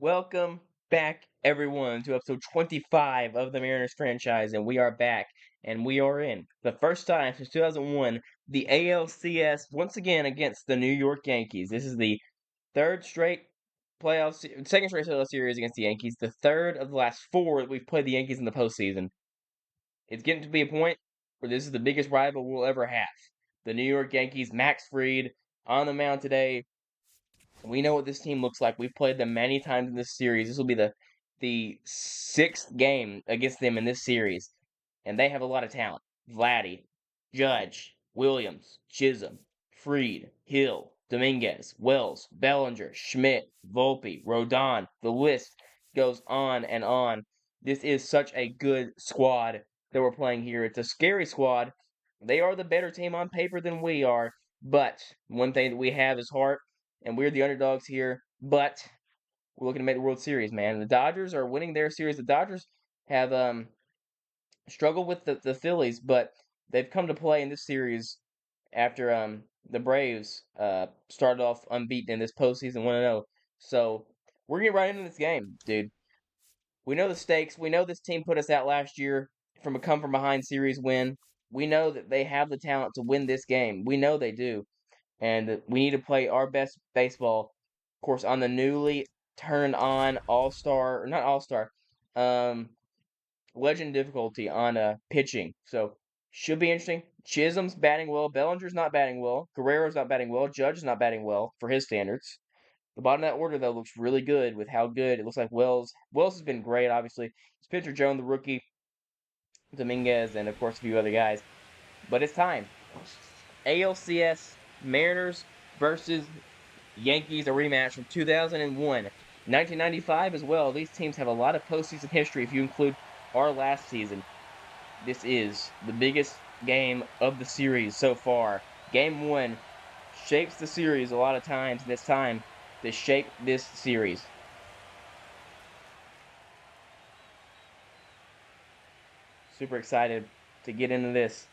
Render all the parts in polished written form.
Welcome back, everyone, to episode 25 of the Mariners franchise, and we are back, and we are in the first time since 2001 the ALCS once again against the New York Yankees. This is the third straight second straight playoff series against the Yankees, the third of the last four that we've played the Yankees in the postseason. It's getting to be a point where this is the biggest rival we'll ever have. The New York Yankees, Max Fried, on the mound today. We know what this team looks like. We've played them many times in this series. This will be the sixth game against them in this series, and they have a lot of talent. Vladdy, Judge, Williams, Chisholm, Fried, Hill, Dominguez, Wells, Bellinger, Schmidt, Volpe, Rodon. The list goes on and on. This is such a good squad that we're playing here. It's a scary squad. They are the better team on paper than we are, but one thing that we have is heart, and we're the underdogs here, but we're looking to make the World Series, man. The Dodgers are winning their series. The Dodgers have struggled with the Phillies, but they've come to play in this series after the Braves started off unbeaten in this postseason 1-0. So we're gonna get right into this game, dude. We know the stakes. We know this team put us out last year from a come from behind series win. We know that they have the talent to win this game. We know they do. And we need to play our best baseball, of course, on the newly turned on All Star, or not All Star, Legend difficulty on pitching. So should be interesting. Chisholm's batting well. Bellinger's not batting well. Guerrero's not batting well. Judge is not batting well for his standards. The bottom of that order, though, looks really good with how good it looks like Wells. Wells has been great, obviously. It's pitcher Joan, the rookie, Dominguez, and of course a few other guys. But it's time. ALCS Mariners versus Yankees, a rematch from 2001. 1995 as well. These teams have a lot of postseason history if you include our last season. This is the biggest game of the series so far. Game 1 shapes the series a lot of times, and it's time to shape this series. Super excited to get into this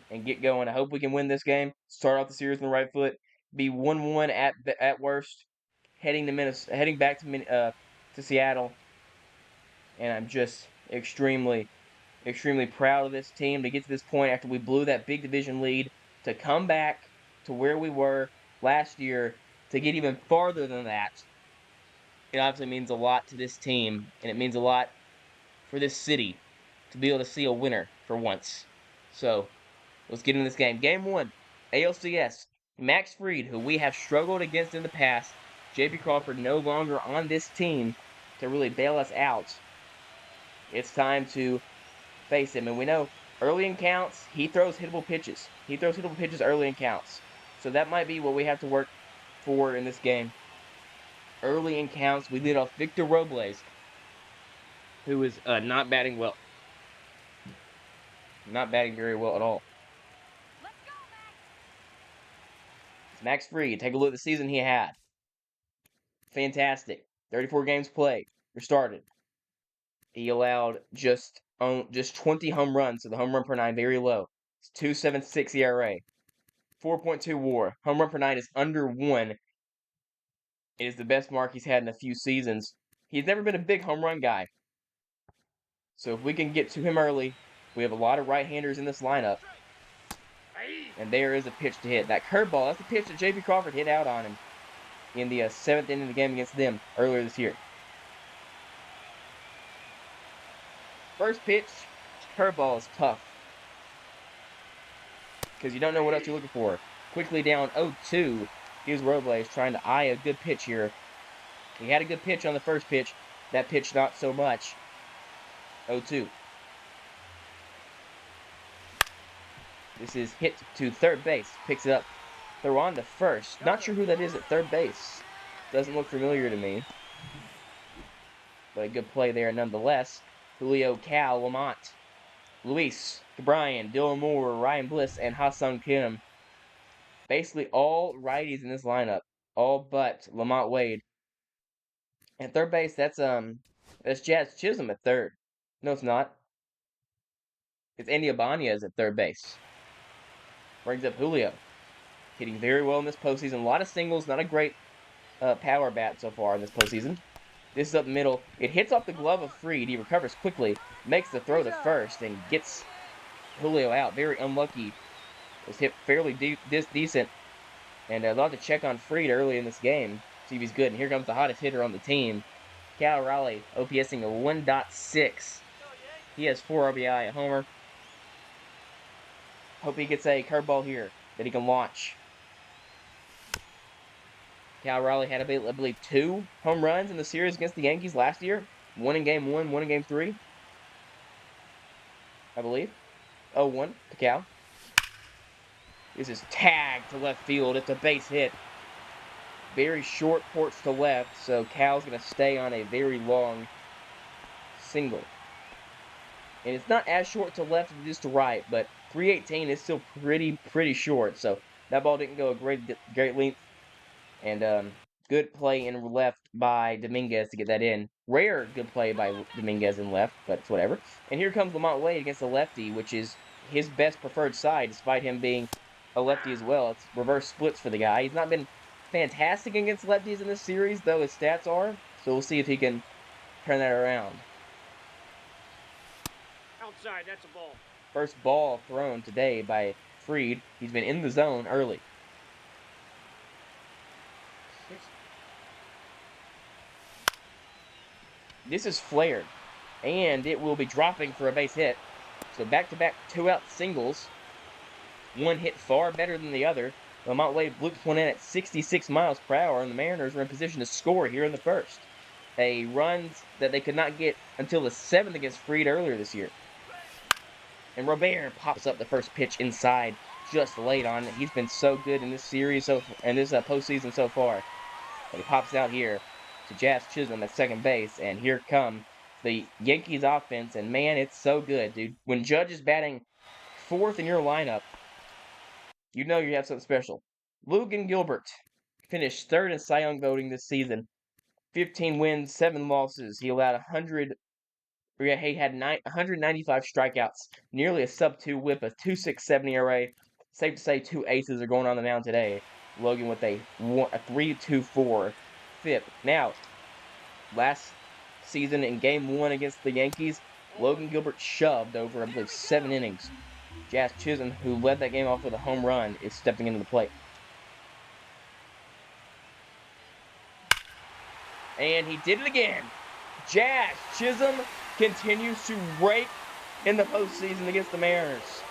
and get going. I hope we can win this game. Start off the series on the right foot. Be 1-1 at worst. Heading back to Seattle, and I'm just extremely proud of this team to get to this point after we blew that big division lead, to come back to where we were last year, to get even farther than that. It obviously means a lot to this team, and it means a lot for this city to be able to see a winner for once. So let's get into this game. Game 1, ALCS. Max Fried, who we have struggled against in the past. J.P. Crawford no longer on this team to really bail us out. It's time to face him. And we know early in counts, he throws hittable pitches. He throws hittable pitches early in counts. So that might be what we have to work for in this game. Early in counts, we lead off Victor Robles, who is not batting well. Not batting very well at all. Max Fried, take a look at the season he had. Fantastic. 34 games played or started. He allowed just 20 home runs, so the home run per nine very low. It's 2.76 ERA, 4.2 WAR. Home run per nine is under 1. It is the best mark he's had in a few seasons. He's never been a big home run guy. So if we can get to him early, we have a lot of right-handers in this lineup. And there is a pitch to hit. That curveball, that's the pitch that J.P. Crawford hit out on him in the 7th inning of the game against them earlier this year. First pitch, curveball is tough, because you don't know what else you're looking for. Quickly down 0-2. Here's Robles trying to eye a good pitch here. He had a good pitch on the first pitch. That pitch not so much. 0-2. This is hit to third base. Picks it up. Throw on to first. Not sure who that is at third base. Doesn't look familiar to me. But a good play there nonetheless. Julio, Cal, Lamont, Luis, Brian, Dylan Moore, Ryan Bliss, and Ha-Seong Kim. Basically all righties in this lineup. All but Lamont Wade. At third base, that's Jazz Chisholm at third. No, it's not. It's Andy Ibanez at third base. Brings up Julio. Hitting very well in this postseason. A lot of singles, not a great power bat so far in this postseason. This is up the middle. It hits off the glove of Fried. He recovers quickly, makes the throw to first, and gets Julio out. Very unlucky. Was hit fairly decent. And I'd love to check on Fried early in this game, see if he's good. And here comes the hottest hitter on the team, Cal Raleigh, OPSing a 1.6. He has 4 RBI, a homer. Hope he gets a curveball here that he can launch. Cal Raleigh had, I believe, 2 home runs in the series against the Yankees last year. 1 in Game 1, 1 in Game 3. I believe. 0-1 to Cal. This is tagged to left field. It's a base hit. Very short porch to left, so Cal's going to stay on a very long single. And it's not as short to left as it is to right, but 318 is still pretty short. So that ball didn't go a great length. And good play in left by Dominguez to get that in. Rare good play by Dominguez in left, but it's whatever. And here comes Lamont Wade against the lefty, which is his best preferred side, despite him being a lefty as well. It's reverse splits for the guy. He's not been fantastic against lefties in this series, though his stats are. So we'll see if he can turn that around. Outside, that's a ball. First ball thrown today by Fried. He's been in the zone early. This is flared, and it will be dropping for a base hit. So back-to-back 2-out singles. One hit far better than the other. Lamont Wade loops one in at 66 miles per hour, and the Mariners are in position to score here in the first. A run that they could not get until the 7th against Fried earlier this year. And Robert pops up the first pitch inside, just late on it. He's been so good in this series and this postseason so far. But he pops out here to Jazz Chisholm at second base, and here come the Yankees offense, and man, it's so good, dude. When Judge is batting 4th in your lineup, you know you have something special. Logan Gilbert finished 3rd in Cy Young voting this season. 15 wins, 7 losses. He allowed 195 strikeouts, nearly a sub-2 whip, a 2.67 ERA. Safe to say 2 aces are going on the mound today. Logan with a 3.24 FIP. Now, last season in Game 1 against the Yankees, Logan Gilbert shoved over, I believe, 7 innings. Jazz Chisholm, who led that game off with a home run, is stepping into the plate. And he did it again. Jazz Chisholm continues to rake in the postseason against the Mariners.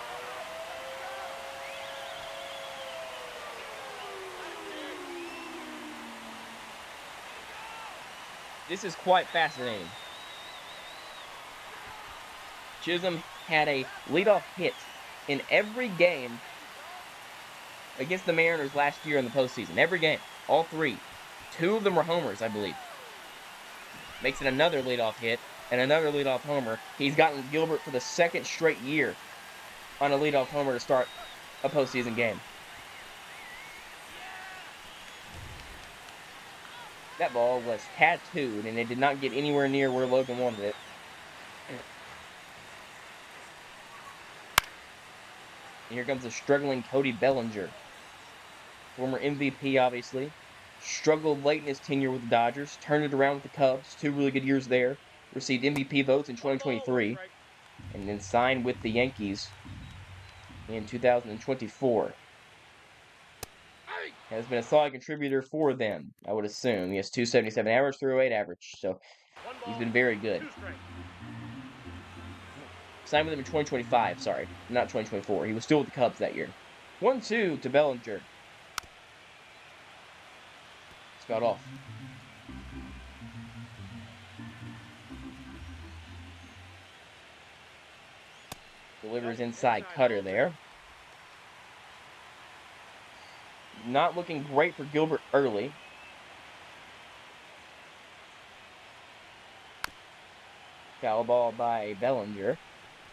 This is quite fascinating. Chisholm had a leadoff hit in every game against the Mariners last year in the postseason. Every game. All 3. 2 of them were homers, I believe. Makes it another leadoff hit and another leadoff homer. He's gotten Gilbert for the 2nd straight year on a leadoff homer to start a postseason game. That ball was tattooed, and it did not get anywhere near where Logan wanted it. And here comes the struggling Cody Bellinger. Former MVP, obviously. Struggled late in his tenure with the Dodgers. Turned it around with the Cubs. 2 really good years there. Received MVP votes in 2023. And then signed with the Yankees in 2024. Has been a solid contributor for them, I would assume. He has 277 average, 308 average. So he's been very good. Signed with him in 2025, sorry. Not 2024. He was still with the Cubs that year. 1-2 to Bellinger. Spout off. Delivers inside cutter there. Not looking great for Gilbert early. Foul ball by Bellinger.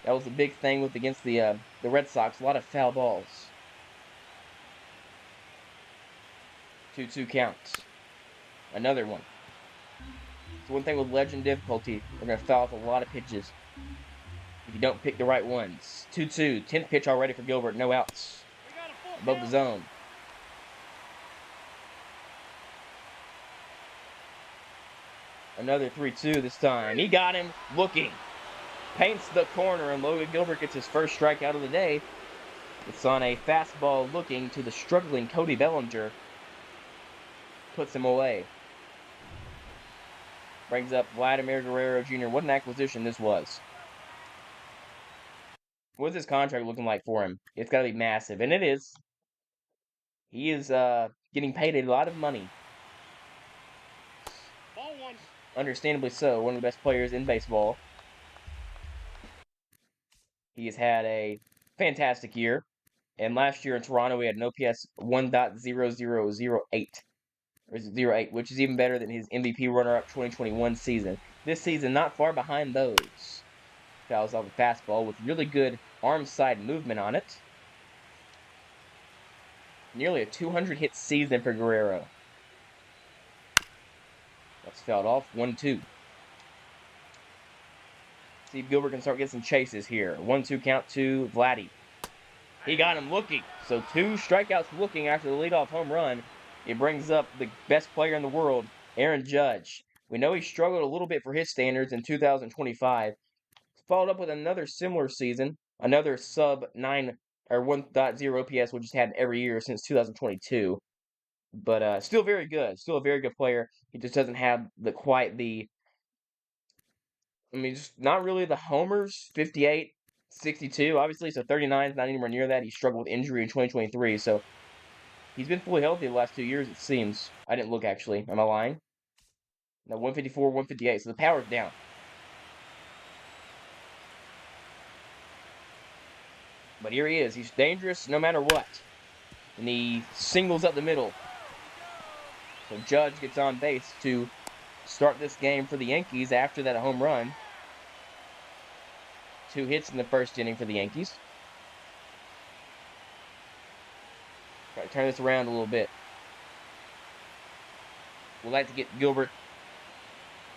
That was the big thing against the Red Sox. A lot of foul balls. 2-2 counts. Another one. So one thing with legend difficulty, we're going to foul off a lot of pitches if you don't pick the right ones. 2-2. 10th pitch already for Gilbert. No outs. Above the zone. Another 3-2 this time. He got him looking. Paints the corner, and Logan Gilbert gets his first strikeout of the day. It's on a fastball looking to the struggling Cody Bellinger. Puts him away. Brings up Vladimir Guerrero Jr. What an acquisition this was. What's his contract looking like for him? It's got to be massive, and it is. He is getting paid a lot of money. Ball one. Understandably so, one of the best players in baseball. He has had a fantastic year. And last year in Toronto, we had an OPS 1.0008, or 08, which is even better than his MVP runner-up 2021 season. This season, not far behind those. Fouls off a fastball with really good arm side movement on it. Nearly a 200-hit season for Guerrero. That's fouled off. 1-2. See if Gilbert can start getting some chases here. 1-2 count to Vladdy. He got him looking. So 2 strikeouts looking after the leadoff home run. It brings up the best player in the world, Aaron Judge. We know he struggled a little bit for his standards in 2025. Followed up with another similar season, another sub 9 or 1.0 OPS, which he's had every year since 2022. But still very good. Still a very good player. He just doesn't have just not really the homers. 58, 62, obviously. So 39 is not anywhere near that. He struggled with injury in 2023. So he's been fully healthy the last 2 years, it seems. I didn't look, actually. Am I lying? No, 154, 158. So the power's down. But here he is. He's dangerous no matter what. And he singles up the middle. So Judge gets on base to start this game for the Yankees after that home run. 2 hits in the first inning for the Yankees. Try to turn this around a little bit. We'd like to get Gilbert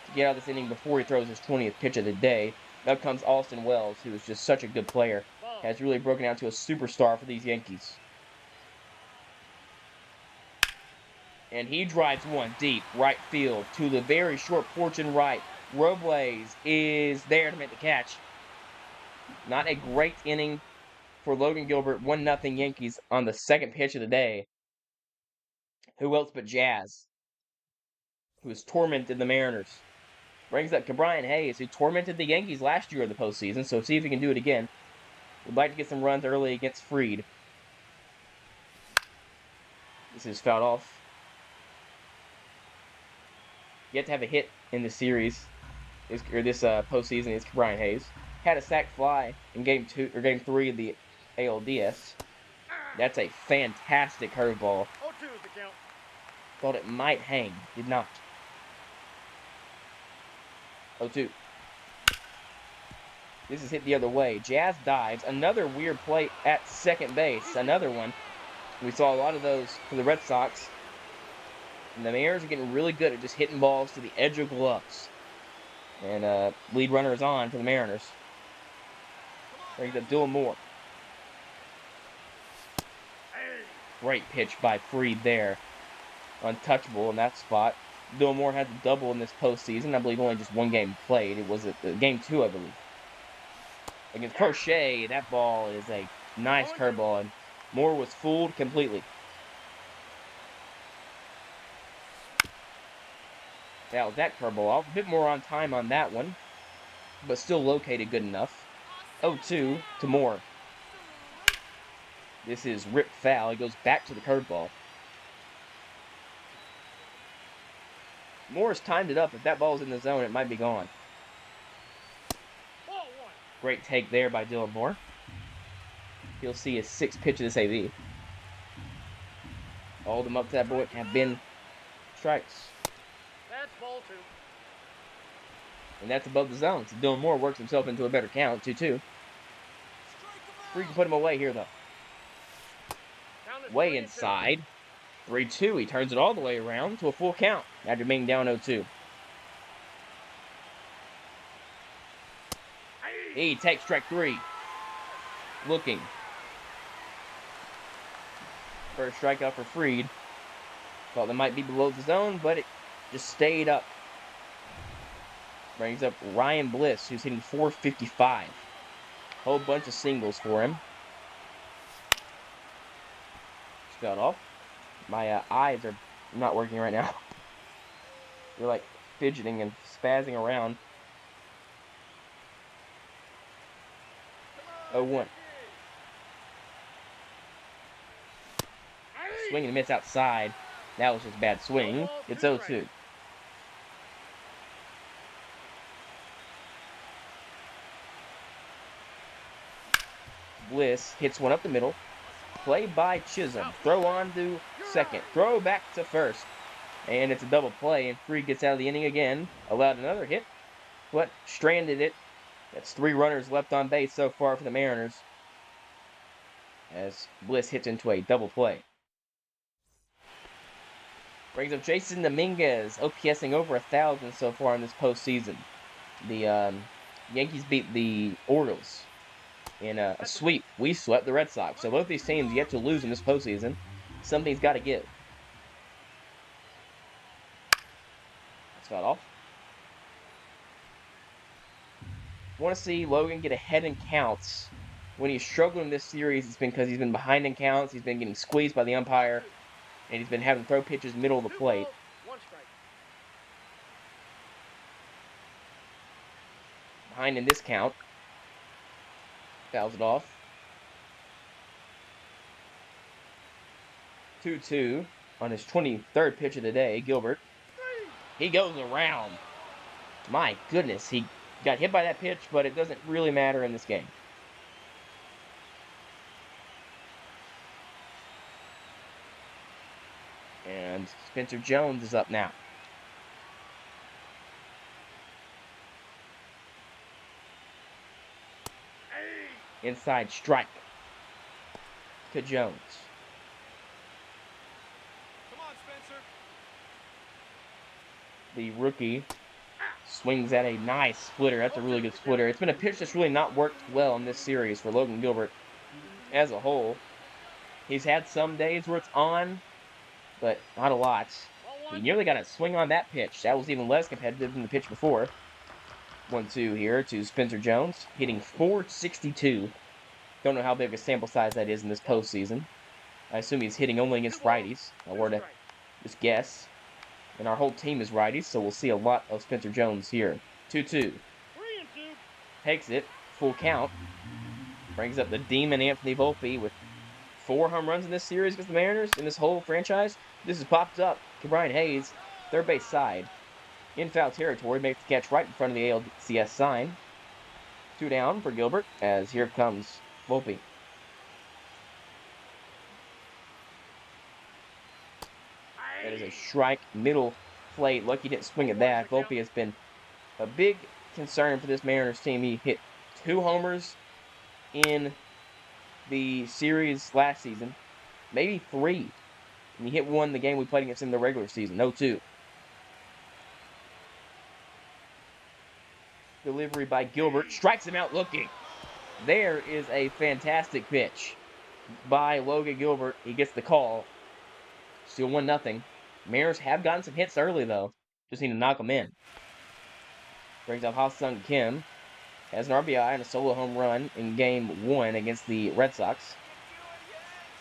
to get out of this inning before he throws his 20th pitch of the day. Up comes Austin Wells, who is just such a good player. Has really broken out to a superstar for these Yankees. And he drives one deep right field to the very short porch and right. Robles is there to make the catch. Not a great inning for Logan Gilbert. 1-0 Yankees on the second pitch of the day. Who else but Jazz, who has tormented the Mariners. Brings up Brian Hayes, who tormented the Yankees last year in the postseason, so see if he can do it again. Would like to get some runs early against Fried. This is fouled off. Yet to have a hit in this series, this postseason, is Brian Hayes. Had a sac fly in game 3 of the ALDS. That's a fantastic curveball. 0-2 is the count. Thought it might hang. Did not. 0-2. This is hit the other way. Jazz dives. Another weird play at second base. Another one. We saw a lot of those for the Red Sox. And the Mariners are getting really good at just hitting balls to the edge of gloves. And lead runner is on for the Mariners. Brings up Dylan Moore. Great pitch by Fried there. Untouchable in that spot. Dylan Moore had the double in this postseason. I believe only just one game played. It was game 2, I believe. Against Crochet, that ball is a nice curveball, and Moore was fooled completely. That was that curveball off. A bit more on time on that one, but still located good enough. 0-2 to Moore. This is ripped foul. He goes back to the curveball. Moore's timed it up. If that ball's in the zone, it might be gone. Great take there by Dylan Moore. He'll see his 6th pitch of this AV. All them up to that boy have been strikes. That's ball 2. And that's above the zone. So Dylan Moore works himself into a better count, 2-2. We can put him away here, though. Way inside. 3-2. He turns it all the way around to a full count after being down 0-2. He takes strike 3. Looking. First strikeout for Fried. Thought that might be below the zone, but it just stayed up. Brings up Ryan Bliss, who's hitting .455. Whole bunch of singles for him. Start off. My eyes are not working right now. They're like fidgeting and spazzing around. 0-1. Swing and miss outside. That was just a bad swing. It's 0-2. Bliss hits one up the middle. Play by Chisholm. Throw on to second. Throw back to first. And it's a double play, and Freed gets out of the inning again. Allowed another hit, but stranded it. That's 3 runners left on base so far for the Mariners, as Bliss hits into a double play. Brings up Jason Dominguez, OPSing over 1,000 so far in this postseason. The Yankees beat the Orioles in a sweep. We swept the Red Sox, so both these teams yet to lose in this postseason. Something's got to give. That's got off. Want to see Logan get ahead in counts. When he's struggled in this series, it's been because he's been behind in counts, he's been getting squeezed by the umpire, and he's been having to throw pitches middle of the plate. Behind in this count. Fouls it off. 2-2 on his 23rd pitch of the day, Gilbert. He goes around. My goodness, he got hit by that pitch, but it doesn't really matter in this game. And Spencer Jones is up now. Inside strike to Jones. Come on, Spencer. The rookie swings at a nice splitter. That's a really good splitter. It's been a pitch that's really not worked well in this series for Logan Gilbert as a whole. He's had some days where it's on, but not a lot. He nearly got a swing on that pitch. That was even less competitive than the pitch before. 1-2 here to Spencer Jones, hitting .462. Don't know how big a sample size that is in this postseason. I assume he's hitting only against righties. I were to just guess. And our whole team is righties, so we'll see a lot of Spencer Jones here. 2-2. Takes it. Full count. Brings up the demon Anthony Volpe with 4 home runs in this series against the Mariners in this whole franchise. This is popped up to Brian Hayes, third base side. In foul territory, makes the catch right in front of the ALCS sign. 2 down for Gilbert, as here comes Volpe. That is a strike, middle plate. Lucky didn't swing at that. Volpe has been a big concern for this Mariners team. He hit 2 homers in the series last season, maybe 3. And he hit 1 the game we played against him in the regular season. 0-2. Delivery by Gilbert. Strikes him out looking. There is a fantastic pitch by Logan Gilbert. He gets the call. Still 1-0. Mariners have gotten some hits early, though. Just need to knock them in. Brings up Ha-Sung Kim. Has an RBI and a solo home run in Game 1 against the Red Sox.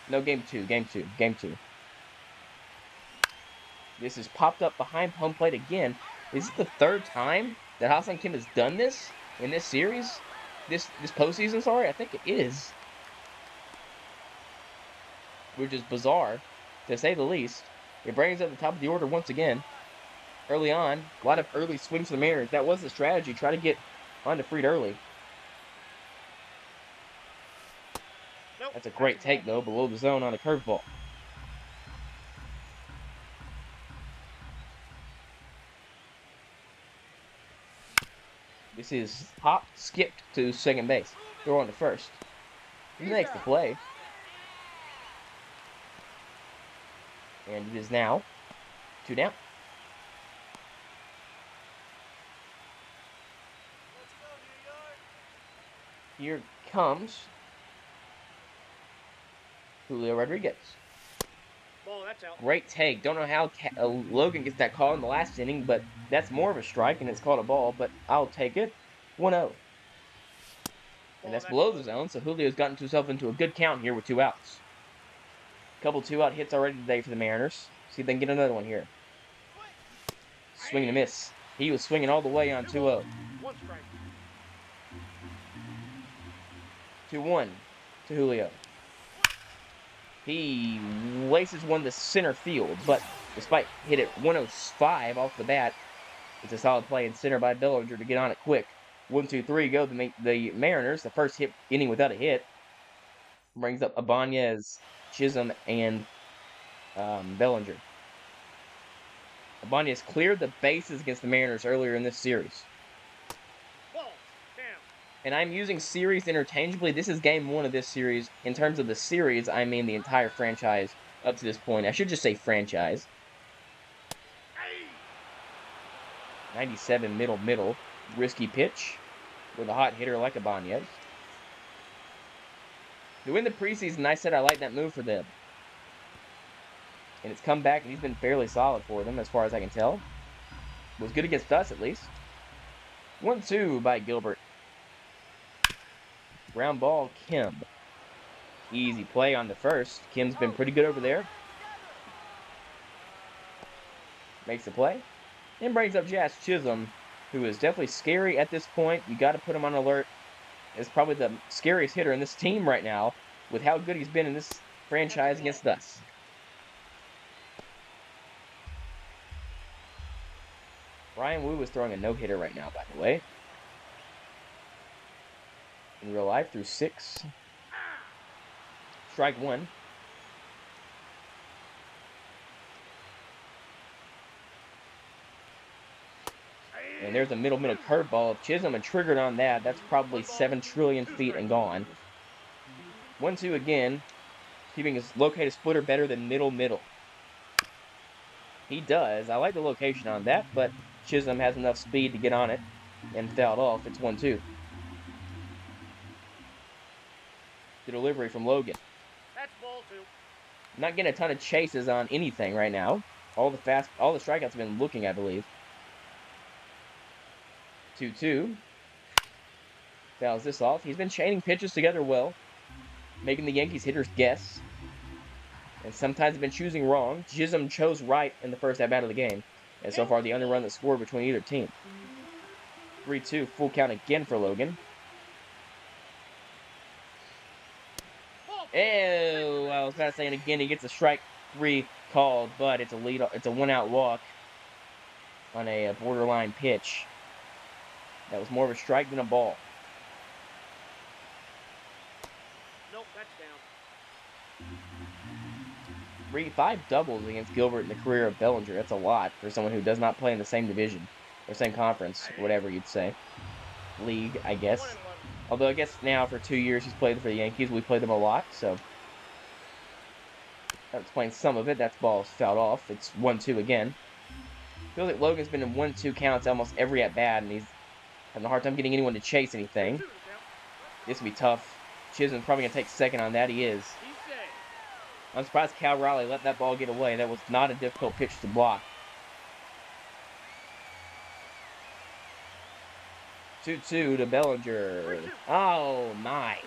No, Game 2. Game 2. This is popped up behind home plate again. Is it the 3rd time that Ha-Sung Kim has done this in this series? This postseason, sorry? I think it is. Which is bizarre, to say the least. It brings up the top of the order once again. Early on, a lot of early swings for the Mariners. That was the strategy. Try to get onto Freed early. That's a great take, though, below the zone on a curveball. This is hop, skipped to second base. Throw on to first. He makes the play. And it is now 2 down. Here comes Julio Rodriguez. that's out. Great take. Don't know how Logan gets that call in the last inning, but that's more of a strike, and it's called a ball, but I'll take it. 1-0. And that's below the zone, so Julio's gotten himself into a good count here with 2 outs. Couple 2-out hits already today for the Mariners. See if they can get another one here. Swing and a miss. He was swinging all the way on 2-0. 1 strike. 2-1 to Julio. He laces one to center field, but despite hit it 105 off the bat, it's a solid play in center by Bellinger to get on it quick. 1-2-3 go the Mariners. The first inning without a hit brings up Ibanez, Chisholm, and Bellinger. Ibanez cleared the bases against the Mariners earlier in this series. Ball. Down. And I'm using series interchangeably. This is game 1 of this series. In terms of the series, I mean the entire franchise up to this point. I should just say franchise. 97 middle. Risky pitch with a hot hitter like Ibanez. To win the preseason, I said I like that move for them. And it's come back, and he's been fairly solid for them as far as I can tell. Was good against us, at least. 1-2 by Gilbert. Ground ball, Kim. Easy play on the first. Kim's been pretty good over there. Makes the play. And brings up Jazz Chisholm, who is definitely scary at this point. You got to put him on alert. Is probably the scariest hitter in this team right now with how good he's been in this franchise against us. Ryan Wu is throwing a no-hitter right now, by the way. In real life, through 6. Strike 1. And there's a middle curveball of Chisholm, and triggered on that. That's probably 7 trillion feet and gone. 1-2 again. Keeping his located splitter better than middle. He does. I like the location on that, but Chisholm has enough speed to get on it and fouled off. It's 1-2. The delivery from Logan. That's ball 2. Not getting a ton of chases on anything right now. All the strikeouts have been looking, I believe. 2-2. Fouls this off. He's been chaining pitches together well, making the Yankees hitters guess. And sometimes have been choosing wrong. Chisholm chose right in the first at-bat of the game. And so far, the only run that scored between either team. 3-2, full count again for Logan. Oh, I was about to say, and again, he gets a strike 3 called, but it's a 1-out walk on a borderline pitch. That was more of a strike than a ball. Nope, that's down. 5 doubles against Gilbert in the career of Bellinger. That's a lot for someone who does not play in the same division or same conference, whatever you'd say. League, I guess. Although I guess now for 2 years he's played for the Yankees. We played them a lot, so that explains some of it. That ball's fouled off. It's 1-2 again. Feels like Logan's been in 1-2 counts almost every at-bat, and he's having a hard time getting anyone to chase anything. This will be tough. Chisholm's probably going to take second on that. He is. I'm surprised Cal Raleigh let that ball get away. That was not a difficult pitch to block. 2-2 to Bellinger. Oh, my.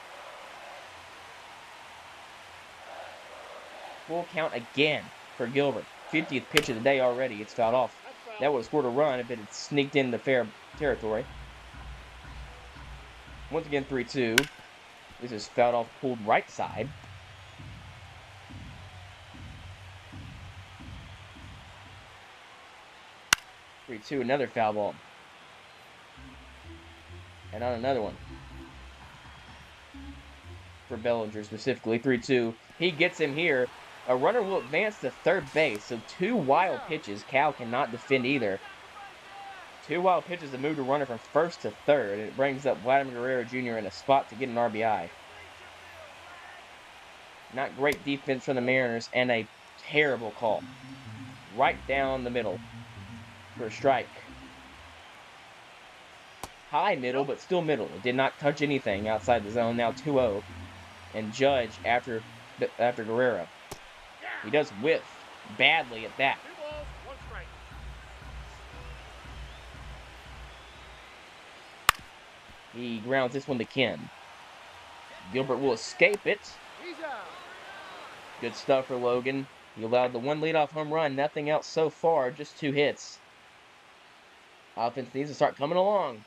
Full count again for Gilbert. 50th pitch of the day already. It's fouled off. That would have scored a run if it had sneaked into fair territory. Once again, 3-2. This is fouled off, pulled right side. Another foul ball. And on another one. For Bellinger specifically, 3-2. He gets him here. A runner will advance to third base, so 2 wild pitches. Cal cannot defend either. 2 wild pitches to move the runner from first to third, and it brings up Vladimir Guerrero Jr. in a spot to get an RBI. Not great defense from the Mariners, and a terrible call. Right down the middle for a strike. High middle, but still middle. It did not touch anything outside the zone. Now 2-0. And Judge after Guerrero. He does whiff badly at that. 2 balls, 1 strike. He grounds this one to Ken. Gilbert will escape it. He's out. Good stuff for Logan. He allowed the one leadoff home run, nothing else so far, just 2 hits. Offense needs to start coming along.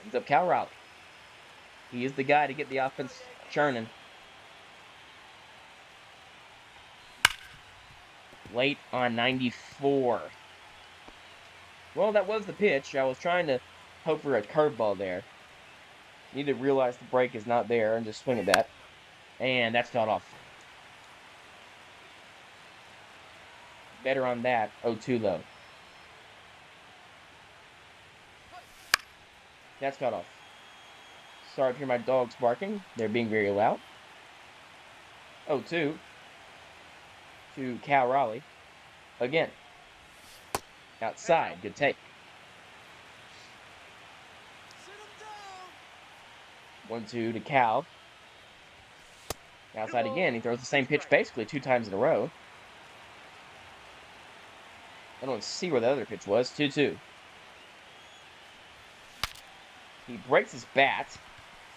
Brings up Cal Raleigh. He is the guy to get the offense churning. Late on 94. Well, that was the pitch. I was trying to hope for a curveball there. Need to realize the break is not there and just swing at that. And that's fouled off. Better on that. 0-2 though. That's fouled off. Sorry if you hear my dogs barking. They're being very loud. 0-2 to Cal Raleigh. Again. Outside. Good take. 1-2 to Cal. Outside again. He throws the same pitch basically 2 times in a row. I don't see where the other pitch was. 2-2. He breaks his bat,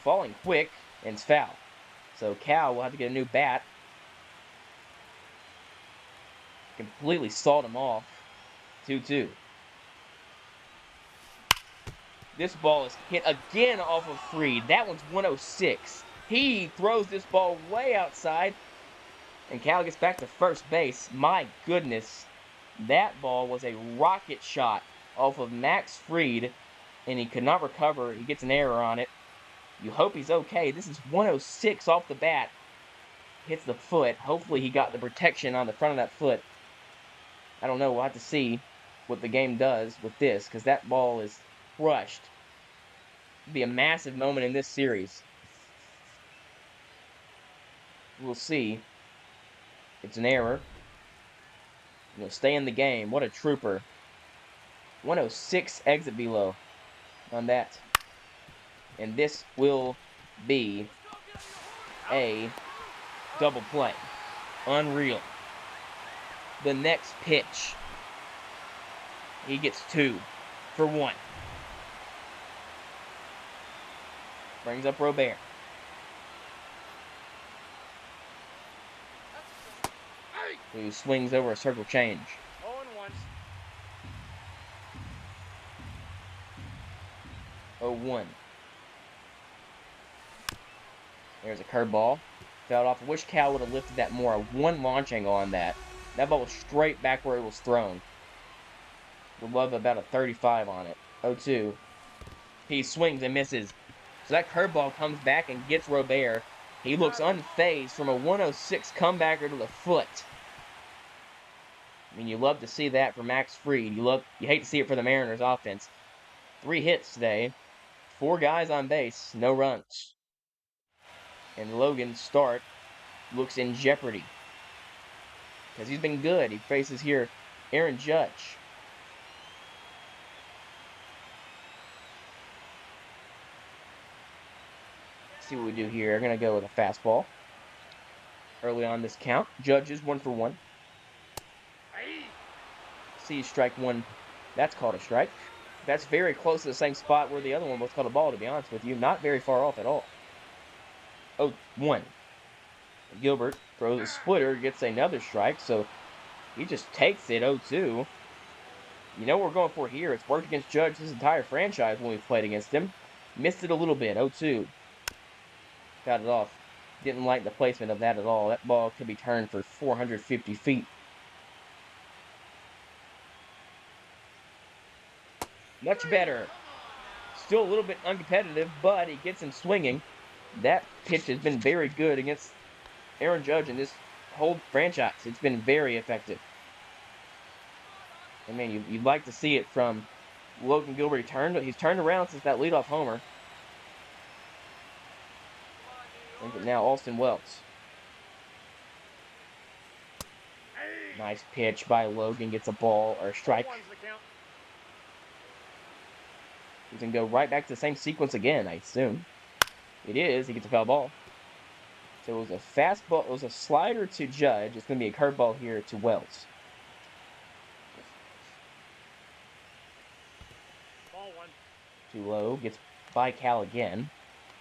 falling quick, and it's foul. So Cal will have to get a new bat. Completely sawed him off. 2-2. This ball is hit again off of Freed. That one's 106. He throws this ball way outside, and Cal gets back to first base. My goodness, that ball was a rocket shot off of Max Freed, and he could not recover. He gets an error on it. You hope he's okay. This is 106 off the bat. Hits the foot. Hopefully he got the protection on the front of that foot. I don't know. We'll have to see what the game does with this, because that ball is crushed. It'll be a massive moment in this series. We'll see. It's an error. He'll stay in the game. What a trooper. 106 exit velo on that. And this will be a double play. Unreal. The next pitch. He gets 2 for 1. Brings up Robert. Who swings over a circle change. 0-1. 0-1. There's a curveball. Fouled off. I wish Cal would have lifted that more. One launch angle on that. That ball was straight back where it was thrown. Would love about a 35 on it. 0-2. He swings and misses. So that curveball comes back and gets Robert. He looks unfazed from a 106 comebacker to the foot. I mean, you love to see that for Max Fried. You hate to see it for the Mariners offense. 3 hits today. 4 guys on base. No runs. And Logan's start looks in jeopardy. Because he's been good. He faces here Aaron Judge. Let's see what we do here. I'm going to go with a fastball. Early on this count. Judge is 1 for 1. See strike 1. That's called a strike. That's very close to the same spot where the other one was called a ball, to be honest with you. Not very far off at all. 0-1. Gilbert throws a splitter, gets another strike, so he just takes it. 0-2. You know what we're going for here. It's worked against Judge this entire franchise when we've played against him. Missed it a little bit. 0-2. Got it off. Didn't like the placement of that at all. That ball could be turned for 450 feet. Much better. Still a little bit uncompetitive, but he gets him swinging. That pitch has been very good against Aaron Judge in this whole franchise. It's been very effective. I mean, you'd like to see it from Logan Gilbert. He's turned around since that leadoff homer. And now Austin Wells. Nice pitch by Logan. Gets a ball or a strike. He's going to go right back to the same sequence again, I assume. It is. He gets a foul ball. So it was a fastball. It was a slider to Judge. It's going to be a curveball here to Wells. Ball one. Too low. Gets by Cal again.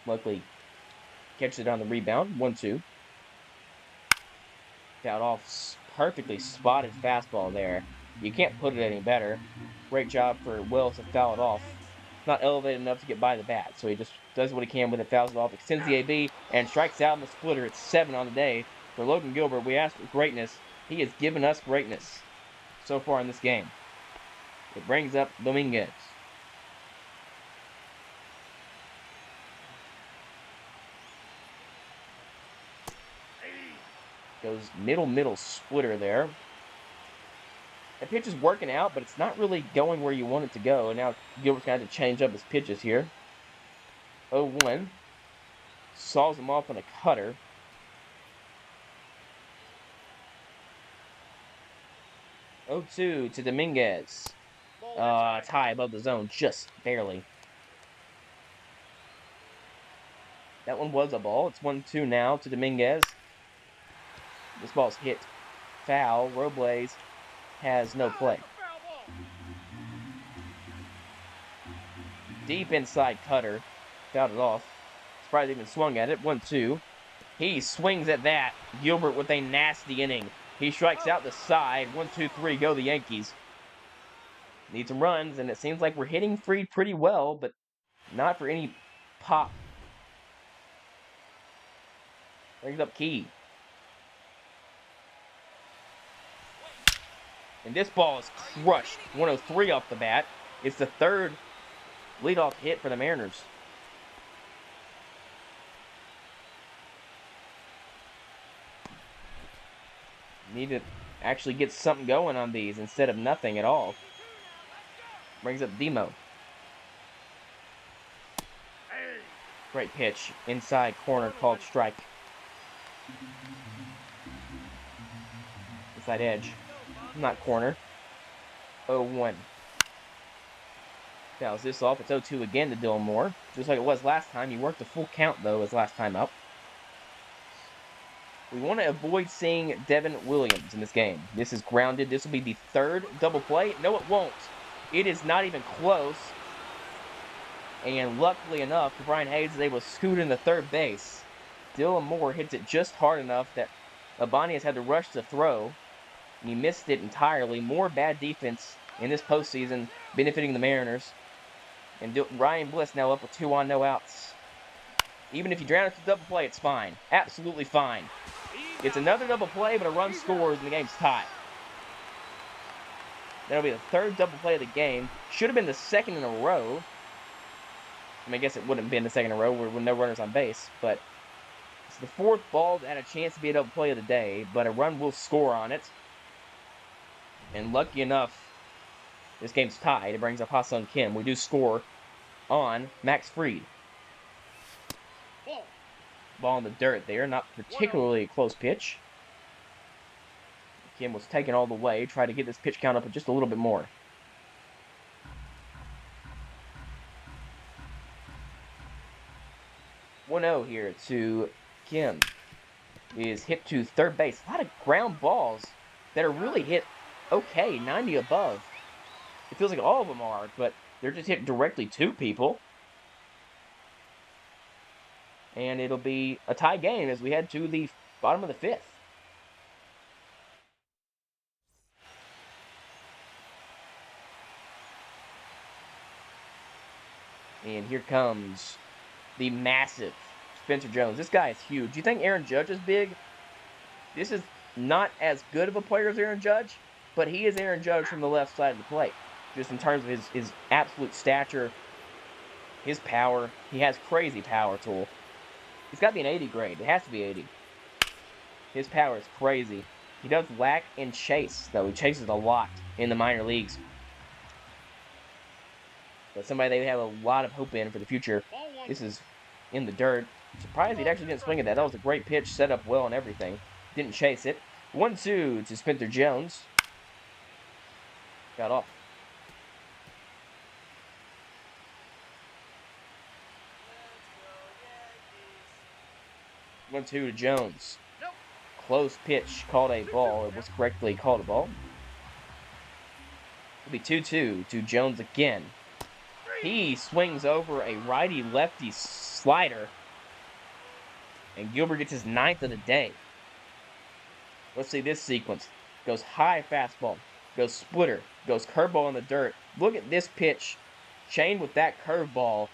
Luckily, catches it on the rebound. 1-2. Fouled off. Perfectly spotted fastball there. You can't put it any better. Great job for Wells to foul it off. Not elevated enough to get by the bat, so he just does what he can with it, fouls it off, extends the AB, and strikes out in the splitter. It's 7 on the day. For Logan Gilbert, we asked for greatness. He has given us greatness so far in this game. It brings up Dominguez. Goes middle splitter there. The pitch is working out, but it's not really going where you want it to go. And now Gilbert's going to have to change up his pitches here. 0-1. Saws him off on a cutter. 0-2 to Dominguez. It's high above the zone, just barely. That one was a ball. It's 1-2 now to Dominguez. This ball's hit foul. Robles has no play. Deep inside cutter. Fouled it off. Surprised he even swung at it. 1-2. He swings at that. Gilbert with a nasty inning. He strikes out the side. 1-2-3. Go the Yankees. Need some runs, and it seems like we're hitting Fried pretty well, but not for any pop. Brings up Key. And this ball is crushed. 103 off the bat. It's the third leadoff hit for the Mariners. Need to actually get something going on these instead of nothing at all. Brings up Demo. Great pitch. Inside corner called strike. Inside edge. Not corner. 0-1. Fouls this off. It's 0-2 again to Dylan Moore. Just like it was last time. He worked a full count, though, his last time up. We want to avoid seeing Devin Williams in this game. This is grounded. This will be the third double play. No, it won't. It is not even close. And luckily enough, Brian Hayes is able to scoot into third base. Dylan Moore hits it just hard enough that Abani has had to rush to throw. And he missed it entirely. More bad defense in this postseason, benefiting the Mariners. And Ryan Bliss now up with 2 on, no outs. Even if you drown it to double play, it's fine. Absolutely fine. It's another double play, but a run scores and the game's tied. That'll be the third double play of the game. Should have been the second in a row. I mean, I guess it wouldn't have been the second in a row with no runners on base, but it's the fourth ball that had a chance to be a double play of the day, but a run will score on it. And lucky enough, this game's tied. It brings up Ha-Seong Kim. We do score on Max Fried. Ball in the dirt there. Not particularly a close pitch. Kim was taken all the way. Tried to get this pitch count up just a little bit more. (1-0) here to Kim. Is hit to third base. A lot of ground balls that are really hit okay, 90 above. It feels like all of them are, but they're just hit directly to people. And it'll be a tie game as we head to the bottom of the fifth. And here comes the massive Spencer Jones. This guy is huge. Do you think Aaron Judge is big? This is not as good of a player as Aaron Judge, but he is Aaron Judge from the left side of the plate. Just in terms of his absolute stature, his power. He has crazy power tool. He's got to be an 80 grade. It has to be 80. His power is crazy. He does whack and chase, though. He chases a lot in the minor leagues. But somebody they have a lot of hope in for the future. This is in the dirt. Surprised he actually didn't swing at that. That was a great pitch, set up well and everything. Didn't chase it. 1-2 to Spencer Jones. Got off. 1-2 to Jones. Nope. Close pitch, called a ball. It was correctly called a ball. It'll be 2-2 to Jones again. He swings over a righty-lefty slider, and Gilbert gets his 9th of the day. Let's see this sequence. Goes high fastball, goes splitter, goes curveball in the dirt. Look at this pitch, chained with that curveball.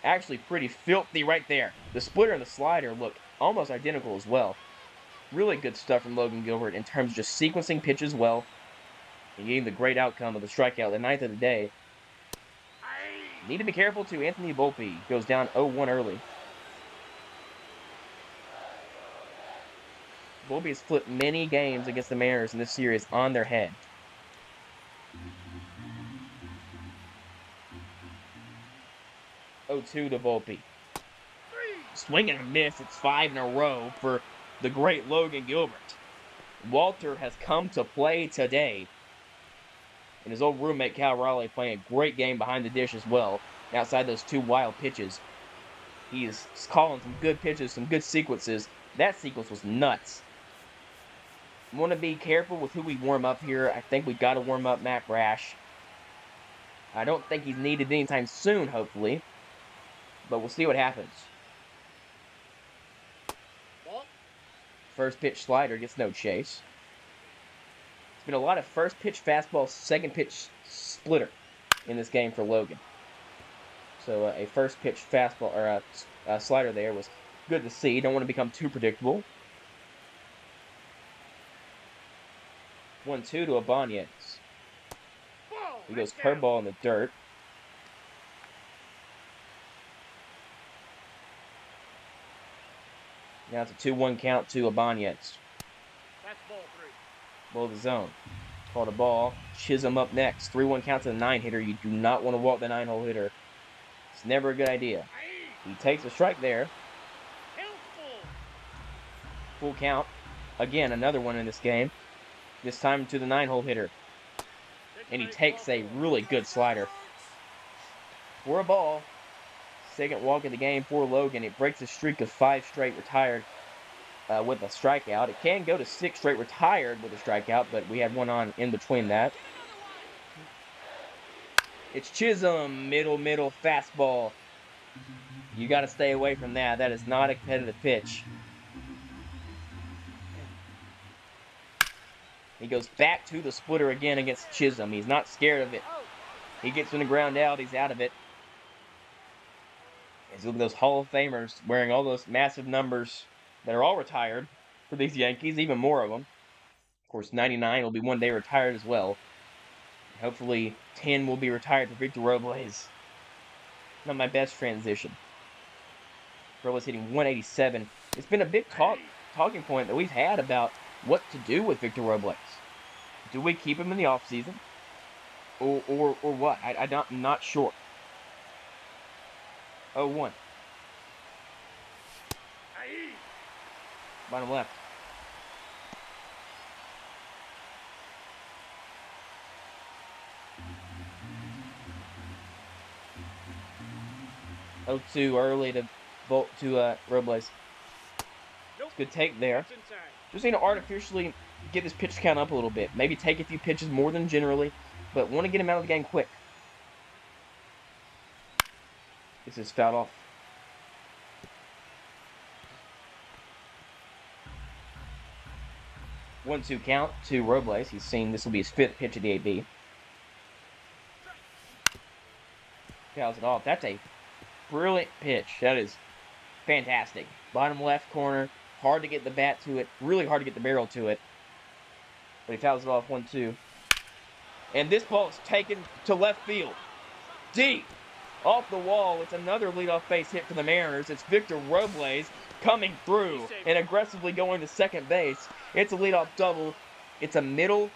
Actually pretty filthy right there. The splitter and the slider look almost identical as well. Really good stuff from Logan Gilbert in terms of just sequencing pitches well and getting the great outcome of the strikeout, the 9th of the day. Need to be careful too. Anthony Volpe goes down 0-1 early. Volpe has flipped many games against the Mariners in this series on their head. Oh, 2 to Volpe. Swing and a miss. It's 5 in a row for the great Logan Gilbert. Walter has come to play today. And his old roommate Cal Raleigh playing a great game behind the dish as well. Outside those 2 wild pitches. He is calling some good pitches, some good sequences. That sequence was nuts. Want to be careful with who we warm up here. I think we've got to warm up Matt Brash. I don't think he's needed anytime soon, hopefully. But we'll see what happens. First pitch slider gets no chase. It's been a lot of first pitch fastball, second pitch splitter in this game for Logan. So a first pitch fastball or a slider there was good to see. Don't want to become too predictable. 1-2 to Ibanez. He goes curveball in the dirt. Now it's a 2-1 count to Ibanez. That's ball 3. Below the zone. Called a ball. Chisholm up next. 3-1 count to the 9-hitter. You do not want to walk the 9-hole hitter. It's never a good idea. He takes a strike there. Full count. Again, another one in this game. This time to the 9-hole hitter. And he takes a really good slider. For a ball. Second walk of the game for Logan. It breaks a streak of 5 straight retired with a strikeout. It can go to 6 straight retired with a strikeout, but we had one on in between that. It's Chisholm, middle fastball. You got to stay away from that. That is not a competitive pitch. He goes back to the splitter again against Chisholm. He's not scared of it. He gets in the ground out. He's out of it. As you look at those Hall of Famers wearing all those massive numbers that are all retired for these Yankees, even more of them. Of course, 99 will be one day retired as well. Hopefully, 10 will be retired for Victor Robles. Not my best transition. Robles hitting 187. It's been a big talking point that we've had about what to do with Victor Robles. Do we keep him in the offseason? Or what? I'm not sure. 0-1. Bottom left. Too early to bolt to Robles. Good take there. Just need to artificially get this pitch count up a little bit. Maybe take a few pitches more than generally, but want to get him out of the game quick. This is fouled off. One-two count to Robles. He's seen this will be his 5th pitch at the AB. Fouls it off. That's a brilliant pitch. That is fantastic. Bottom left corner. Hard to get the bat to it. Really hard to get the barrel to it. But he fouls it off 1-2. And this ball is taken to left field. Deep. Off the wall. It's another leadoff base hit for the Mariners. It's Victor Robles coming through and aggressively going to second base. It's a leadoff double. It's a middle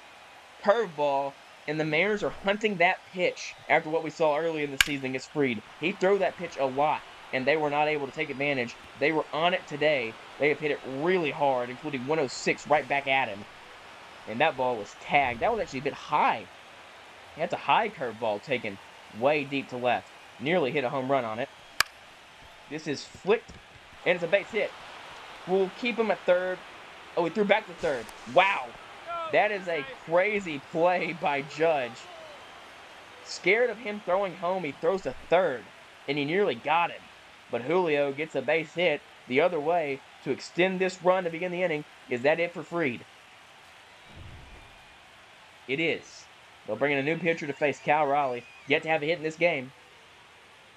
curveball. And the Mariners are hunting that pitch after what we saw early in the season against Fried. He threw that pitch a lot, and they were not able to take advantage. They were on it today. They have hit it really hard, including 106 right back at him. And that ball was tagged. That was actually a bit high. That's a high curveball taken way deep to left. Nearly hit a home run on it. This is flicked, and it's a base hit. We'll keep him at third. Oh, he threw back to third. Wow. That is a crazy play by Judge. Scared of him throwing home, he throws to third, and he nearly got him. But Julio gets a base hit the other way to extend this run to begin the inning. Is that it for Fried? It is. They'll bring in a new pitcher to face Cal Raleigh. Yet to have a hit in this game.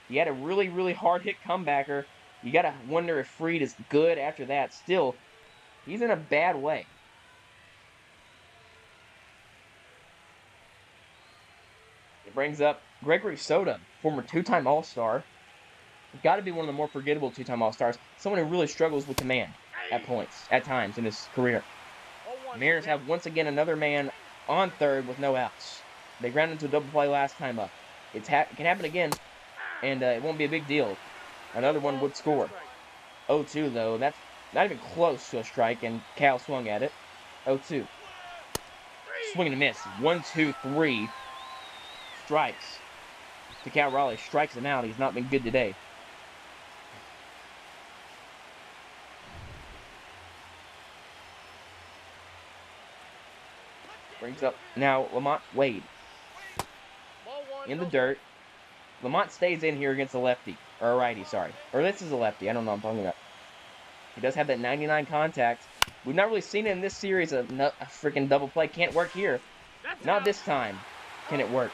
He had a really, really hard hit comebacker. You got to wonder if Fried is good after that. Still, he's in a bad way. It brings up Gregory Soto, former two-time All-Star. Got to be one of the more forgettable two-time All-Stars. Someone who really struggles with command at times in his career. Mariners have once again another man on third with no outs. They ground into a double play last time up. It can happen again, and it won't be a big deal. Another one would score. 0-2, though. That's not even close to a strike, and Cal swung at it. 0-2. Swing and a miss. 1-2-3. Strikes. To Cal Raleigh. Strikes him out. He's not been good today. Brings up now Lamont Wade. In the dirt. Lamont stays in here against a lefty. Or a righty, sorry. Or this is a lefty. I don't know what I'm talking about. He does have that 99 contact. We've not really seen it in this series. A freaking double play can't work here. Not this time can it work.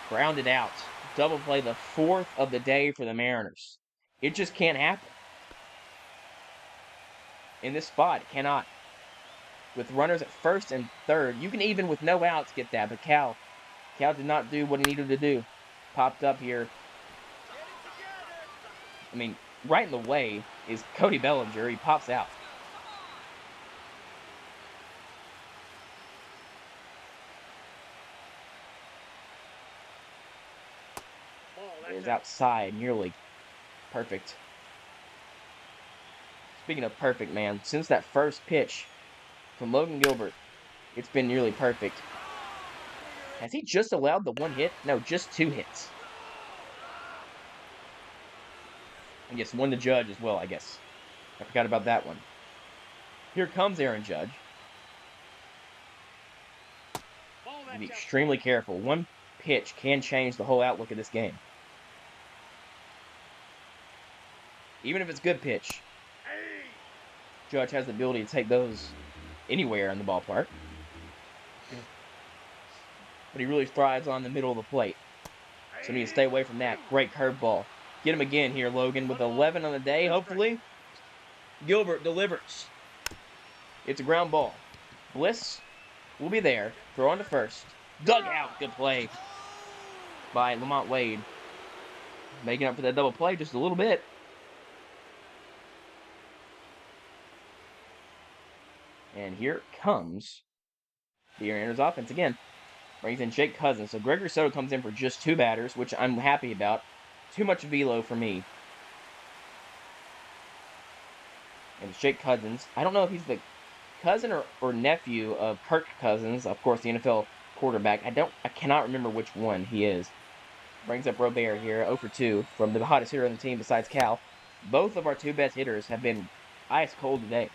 Grounded out. Double play, the fourth of the day for the Mariners. It just can't happen. In this spot, it cannot. With runners at first and third, you can even with no outs get that, but Cal did not do what he needed to do. Popped up here. I mean, right in the way is Cody Bellinger. He pops out. It is outside, nearly perfect. Speaking of perfect, man, since that first pitch from Logan Gilbert, it's been nearly perfect. Has he just allowed the one hit? No, just two hits. And yes, one to Judge as well, I guess. I forgot about that one. Here comes Aaron Judge. Be extremely careful. One pitch can change the whole outlook of this game. Even if it's good pitch, Judge has the ability to take those anywhere in the ballpark. But he really thrives on the middle of the plate. So you need to stay away from that. Great curveball. Get him again here, Logan, with 11 on the day, hopefully. Gilbert delivers. It's a ground ball. Bliss will be there. Throw on to first. Dug out. Good play by Lamont Wade. Making up for that double play just a little bit. And here comes the Mariners offense again. Brings in Jake Cousins. So Gregory Soto comes in for just two batters, which I'm happy about. Too much velo for me. And it's Jake Cousins. I don't know if he's the cousin or nephew of Kirk Cousins, of course, the NFL quarterback. I cannot remember which one he is. Brings up Robert here, 0 for 2 from the hottest hitter on the team besides Cal. Both of our two best hitters have been ice cold today.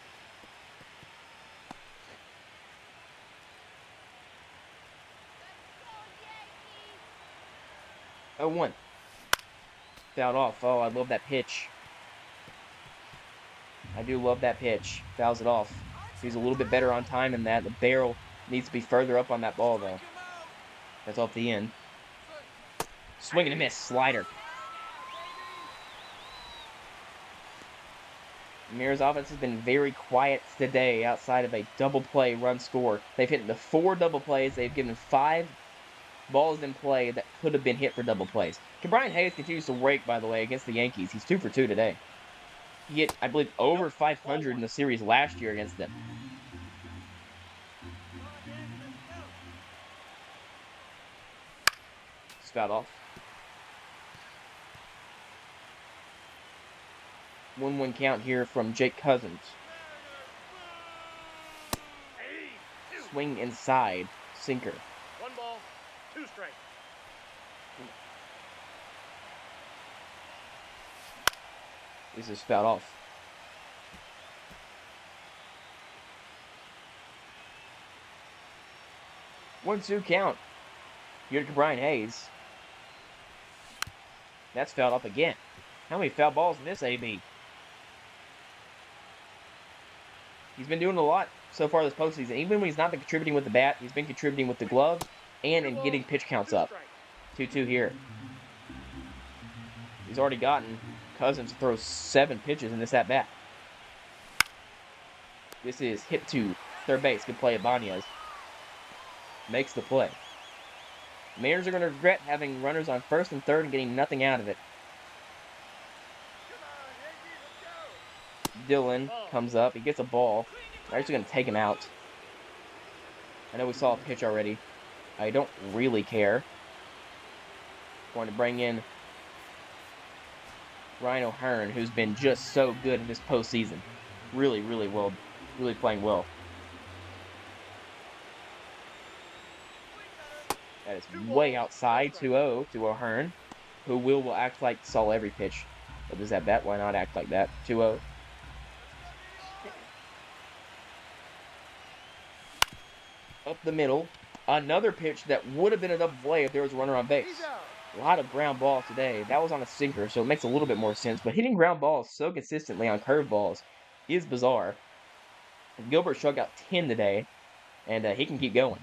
0-1. Fouled off. Oh, I love that pitch. I do love that pitch. Fouls it off. He's a little bit better on time than that. The barrel needs to be further up on that ball, though. That's off the end. Swing and a miss. Slider. Mariners' offense has been very quiet today outside of a double play run score. They've hit the 4 double plays. They've given 5 balls in play that could have been hit for double plays. Brian Hayes continues to rake, by the way, against the Yankees. He's 2 for 2 today. He hit, I believe, over 500 in the series last year against them. Fouled off. 1-1 count here from Jake Cousins. Swing inside. Sinker. 1 ball, 2 strikes. This is fouled off. 1-2 count. Here to Brian Hayes. That's fouled up again. How many foul balls in this AB? He's been doing a lot so far this postseason. Even when he's not been contributing with the bat, he's been contributing with the gloves and in getting pitch counts up. 2-2 here. He's already gotten Cousins to throw 7 pitches in this at-bat. This is hit to third base. Good play at Banez. Makes the play. Mariners are going to regret having runners on first and third and getting nothing out of it. Dylan comes up. He gets a ball. They're actually going to take him out. I know we saw a pitch already. I don't really care. Going to bring in Ryan O'Hearn, who's been just so good in this postseason. Really, really well. Really playing well. That is way outside. 2-0 to O'Hearn, who will act like saw every pitch. But does that bat? Why not act like that? 2-0. Up the middle. Another pitch that would have been a double play if there was a runner on base. A lot of ground balls today. That was on a sinker, so it makes a little bit more sense. But hitting ground balls so consistently on curveballs is bizarre. Gilbert struck out 10 today, and he can keep going.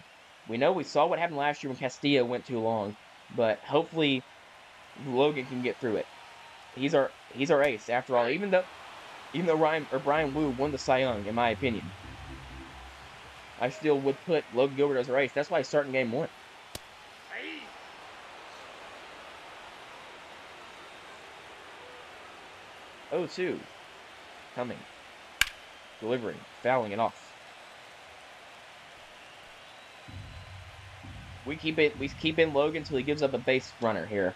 We saw what happened last year when Castillo went too long, but hopefully Logan can get through it. He's our ace after all. Even though Brian Wu won the Cy Young, in my opinion, I still would put Logan Gilbert as our ace. That's why he's starting game 1. 0-2. Coming. Delivering. Fouling it off. We keep in Logan until he gives up a base runner here,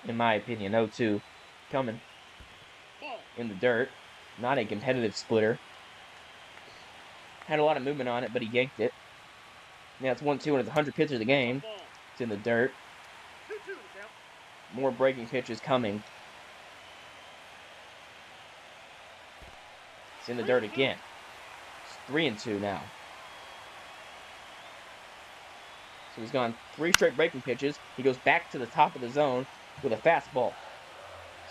in my opinion. 0-2. Coming. In the dirt. Not a competitive splitter. Had a lot of movement on it, but he yanked it. Now it's 1-2 and it's 100 pitches of the game. It's in the dirt. More breaking pitches coming. It's in the dirt again. It's 3-2 now. So he's gone 3 straight breaking pitches. He goes back to the top of the zone with a fastball.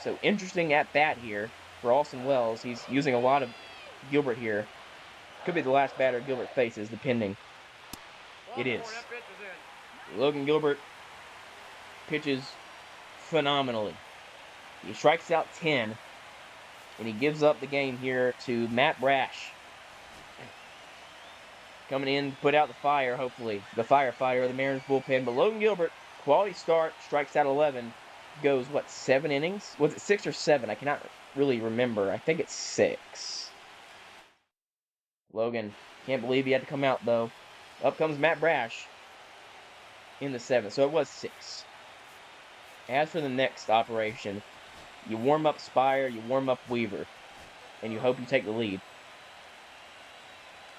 So interesting at bat here for Austin Wells. He's using a lot of Gilbert here. Could be the last batter Gilbert faces, depending. It is. Logan Gilbert pitches phenomenally. He strikes out 10, and he gives up the game here to Matt Brash. Coming in to put out the fire, hopefully. The firefighter of the Mariners bullpen. But Logan Gilbert, quality start, strikes out 11. Goes, 7 innings? Was it 6 or 7? I cannot really remember. I think it's 6. Logan, can't believe he had to come out, though. Up comes Matt Brash in the 7th. So it was 6. As for the next operation, you warm up Spire, you warm up Weaver, and you hope you take the lead.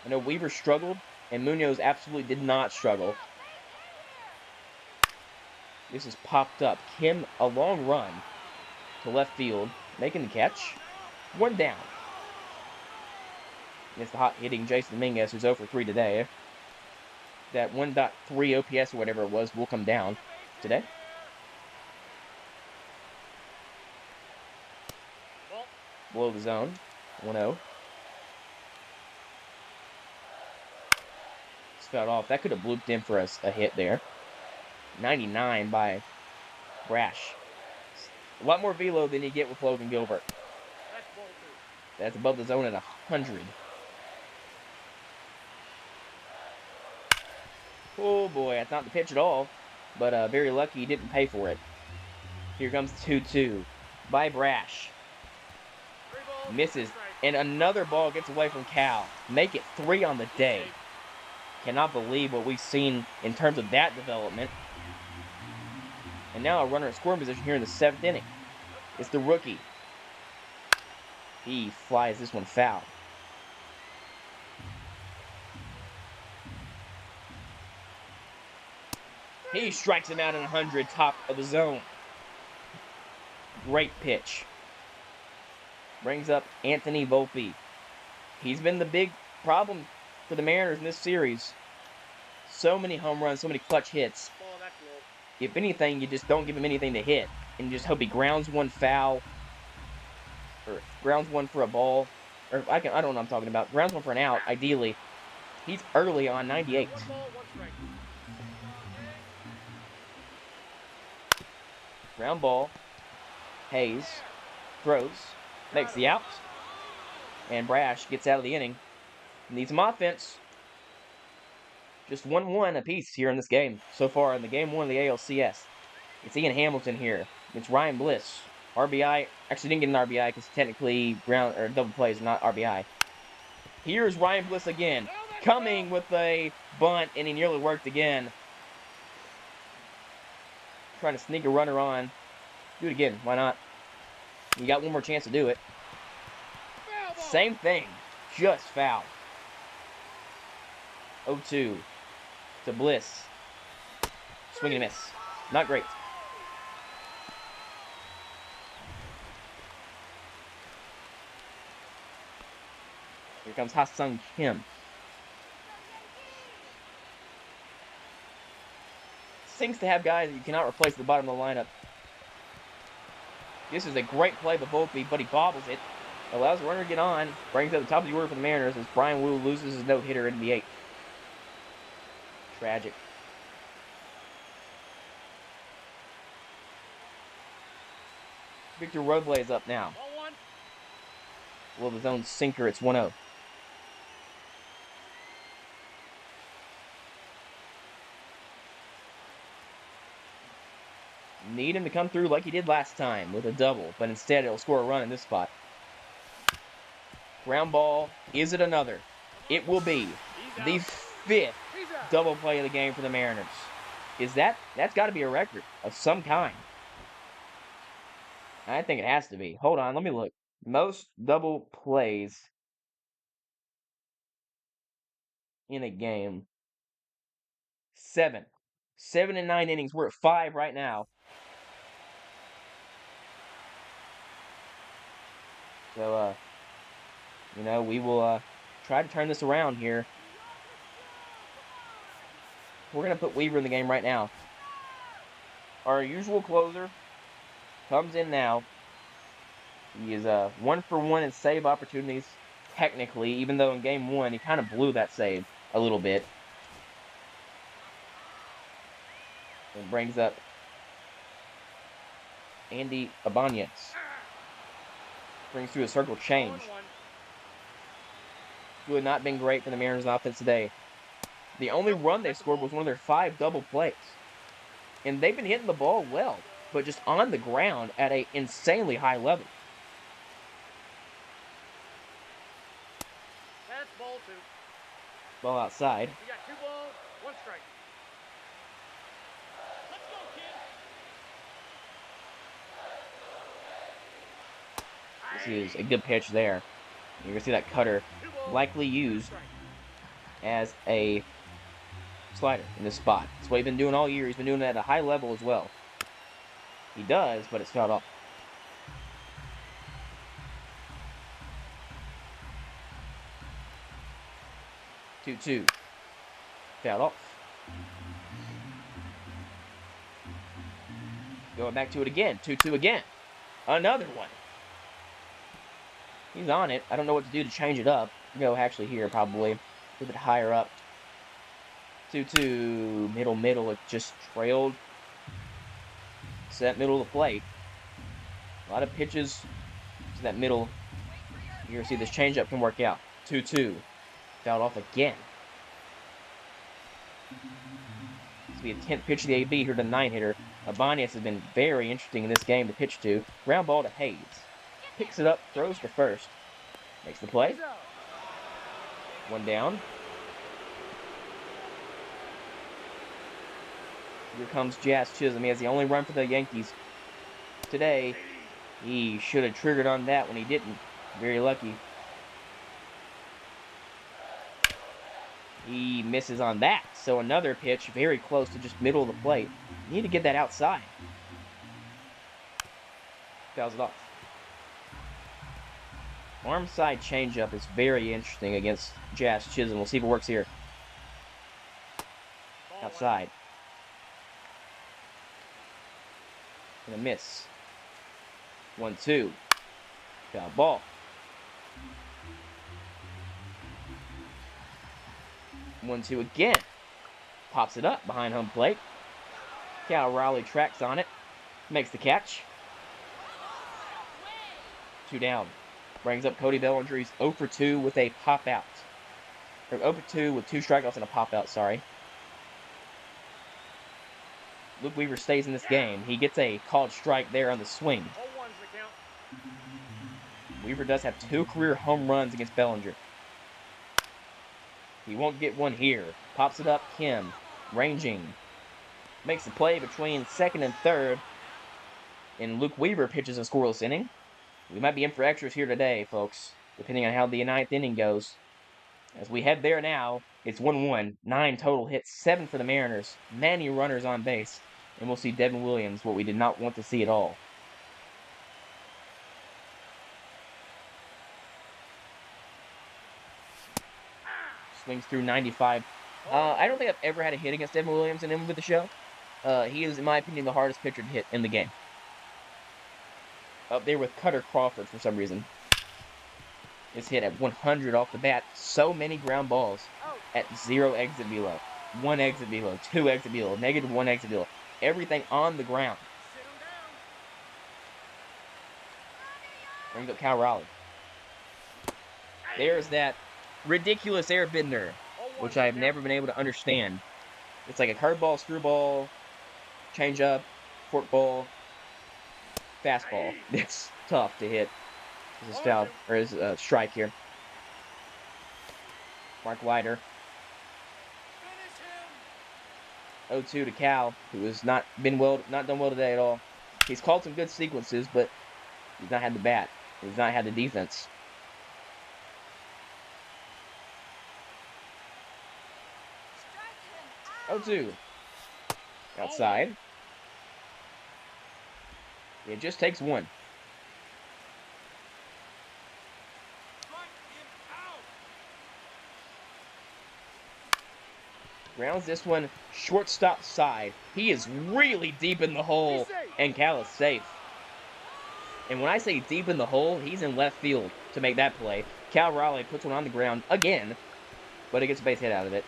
I know Weaver struggled, and Munoz absolutely did not struggle. This is popped up. Kim, a long run to left field, making the catch. 1 down. Against the hot-hitting Jason Dominguez, who's 0 for 3 today. That 1.3 OPS or whatever it was will come down today. Below the zone. 1-0. Fouled off. That could have blooped in for a hit there. 99 by Brash. A lot more velo than you get with Logan Gilbert. That's above the zone at 100. Oh boy, that's not the pitch at all. But very lucky he didn't pay for it. Here comes 2-2 by Brash. Misses. And another ball gets away from Cal. Make it 3 on the day. Cannot believe what we've seen in terms of that development. And now a runner at scoring position here in the 7th inning. It's the rookie. He flies this one foul. He strikes him out in 100, top of the zone. Great pitch. Brings up Anthony Volpe. He's been the big problem for the Mariners in this series. so many home runs, so many clutch hits. Ball, that's low. If anything, you just don't give him anything to hit, and you just hope he grounds one foul, or grounds one for a ball, or I don't know what I'm talking about. Grounds one for an out, ideally. He's early on 98. 1 ball, 1 strike. Ground ball. Hayes throws, makes the out, and Brash gets out of the inning. Needs some offense. Just 1-1 apiece here in this game so far in the game 1 of the ALCS. It's Ian Hamilton here. It's Ryan Bliss. RBI. Actually, didn't get an RBI because technically ground or double plays, not RBI. Here's Ryan Bliss again, coming with a bunt, and he nearly worked again. Trying to sneak a runner on. Do it again. Why not? You got one more chance to do it. Same thing. Just foul. 0-2 to Bliss. Swing and a miss. Not great. Here comes Ha-Sung Kim. Seems to have guys that you cannot replace at the bottom of the lineup. This is a great play by Volpe, but he bobbles it. Allows the runner to get on. Brings up the top of the order for the Mariners as Brian Wu loses his no-hitter in the 8th. Tragic. Victor Roble is up now. Ball 1. With his own sinker, it's 1-0. Need him to come through like he did last time with a double, but instead it'll score a run in this spot. Ground ball. Is it another? It will be the 5th double play of the game for the Mariners. That's got to be a record of some kind. I think it has to be. Hold on, let me look. Most double plays in a game. 7. 7 and 9 innings. We're at 5 right now. So, we will try to turn this around here. We're going to put Weaver in the game right now. Our usual closer comes in now. He is 1 for 1 in save opportunities, technically, even though in game 1 he kind of blew that save a little bit. And brings up Andy Ibanez. Brings through a circle change. Who had not been great for the Mariners offense today. The only run they scored was one of their 5 double plays. And they've been hitting the ball well, but just on the ground at an insanely high level. That's ball 2. Ball outside. You got 2 balls, 1 strike. Let's go, kid. This is a good pitch there. You're going to see that cutter 2 balls, likely 2 used strikes. as a slider in this spot. That's what he's been doing all year. He's been doing it at a high level as well. He does, but it's fouled off. Two. Fouled off. Going back to it again. 2-2 again. Another one. He's on it. I don't know what to do to change it up. Go actually here, probably. A little bit higher up. 2-2. Middle. It just trailed. Set middle of the plate. A lot of pitches to that middle. You're going to see this changeup can work out. 2-2. Fouled off again. This will be a 10th pitch of the AB here to 9-hitter. Ibanez has been very interesting in this game to pitch to. Ground ball to Hayes. Picks it up, throws to first. Makes the play. 1 down. Here comes Jazz Chisholm. He has the only run for the Yankees today. He should have triggered on that when he didn't. Very lucky. He misses on that. So another pitch very close to just middle of the plate. Need to get that outside. Fouls it off. Arm side changeup is very interesting against Jazz Chisholm. We'll see if it works here. Outside. And a miss. 1-2. Foul ball. 1-2 again. Pops it up behind home plate. Cal Raleigh tracks on it. Makes the catch. 2 down. Brings up Cody Bellinger's 0 for 2 with a pop out. Or 0 for 2 with 2 strikeouts and a pop out, sorry. Luke Weaver stays in this game. He gets a called strike there on the swing. 0-1's the count. Weaver does have 2 career home runs against Bellinger. He won't get one here. Pops it up, Kim. Ranging. Makes the play between second and third. And Luke Weaver pitches a scoreless inning. We might be in for extras here today, folks, depending on how the 9th inning goes. As we head there now, it's 1-1. 9 total hits, 7 for the Mariners. Many runners on base. And we'll see Devin Williams, what we did not want to see at all. Swings through 95. I don't think I've ever had a hit against Devin Williams in MLB The Show. He is, in my opinion, the hardest pitcher to hit in the game. Up there with Cutter Crawford for some reason. Is hit at 100 off the bat. So many ground balls at 0 exit velo. 1 exit velo. 2 exit velo. -1 exit velo. Everything on the ground. Brings up Cal Raleigh. There's that ridiculous air bender, which I've never been able to understand. It's like a curveball, screwball, changeup, forkball, fastball. It's tough to hit. This is foul, or is a strike here. Mark Leiter. 0-2 to Cal, who has not done well today at all. He's called some good sequences, but he's not had the bat. He's not had the defense. Strike him out. 0-2. Outside. It just takes 1. Grounds this one shortstop side. He is really deep in the hole, and Cal is safe. And when I say deep in the hole, he's in left field to make that play. Cal Raleigh puts one on the ground again, but he gets a base hit out of it.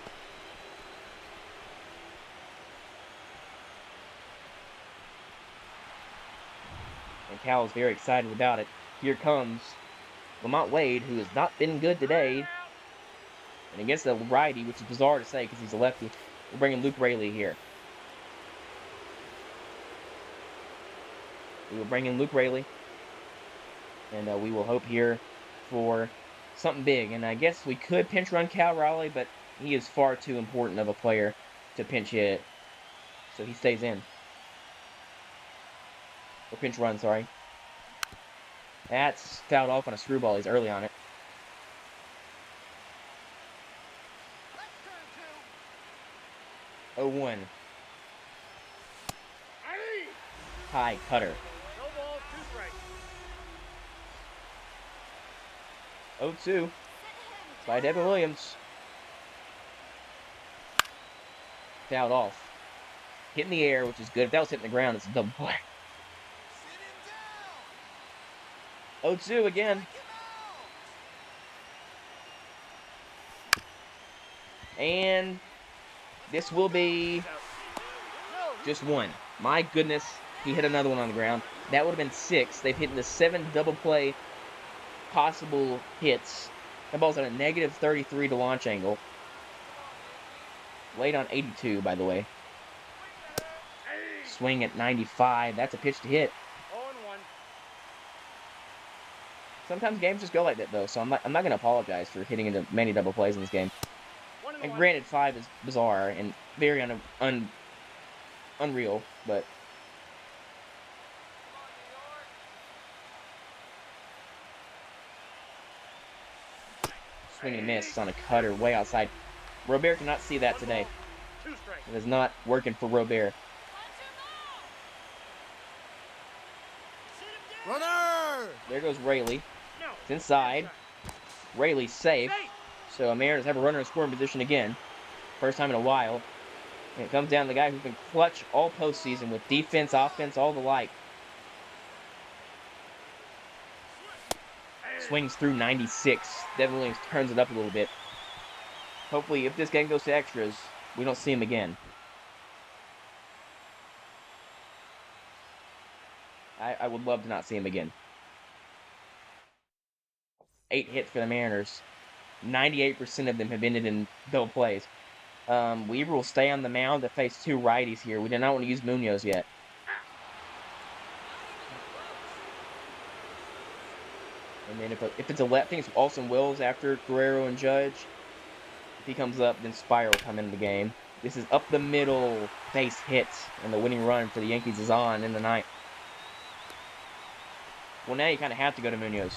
And Cal is very excited about it. Here comes Lamont Wade, who has not been good today. And against the righty, which is bizarre to say because he's a lefty, we're bringing Luke Raley here. We will bring in Luke Raley. And we will hope here for something big. And I guess we could pinch run Cal Raleigh, but he is far too important of a player to pinch hit. So he stays in. Or pinch run, sorry. That's fouled off on a screwball. He's early on it. Oh, 1. High cutter. No ball, 2 strikes. 0-2 by Devin Williams. Fouled off. Hit in the air, which is good. If that was hitting the ground, it's a double play. 0-2 again. And this will be just 1. My goodness, he hit another one on the ground. That would have been 6. They've hit the 7 double play possible hits. That ball's at a -33 to launch angle. Late on 82, by the way. Swing at 95. That's a pitch to hit. 0-1. Sometimes games just go like that, though, so I'm not going to apologize for hitting into many double plays in this game. And granted, 5 is bizarre and very unreal, but... Swing and miss on a cutter way outside. Robert cannot see that today. It is not working for Robert. Runner! There goes Raley. It's inside. Raley's safe. So Mariners have a runner in scoring position again. First time in a while. And it comes down to the guy who's been clutch all postseason with defense, offense, all the like. Swings through 96. Devin Williams turns it up a little bit. Hopefully, if this game goes to extras, we don't see him again. I would love to not see him again. 8 hits for the Mariners. 98% of them have ended in double plays. Weaver will stay on the mound to face 2 righties here. We do not want to use Munoz yet. And then if it's a left, I think it's Austin Wills after Guerrero and Judge. If he comes up, then Spire will come into the game. This is up the middle, base hit, and the winning run for the Yankees is on in the ninth. Well, now you kind of have to go to Munoz.